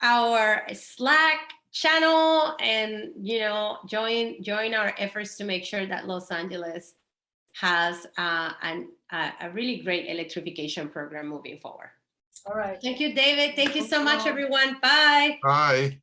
our Slack channel and, you know, join our efforts to make sure that Los Angeles has a really great electrification program moving forward. All right. Thank you, David. Thank you so much, everyone. Bye. Bye.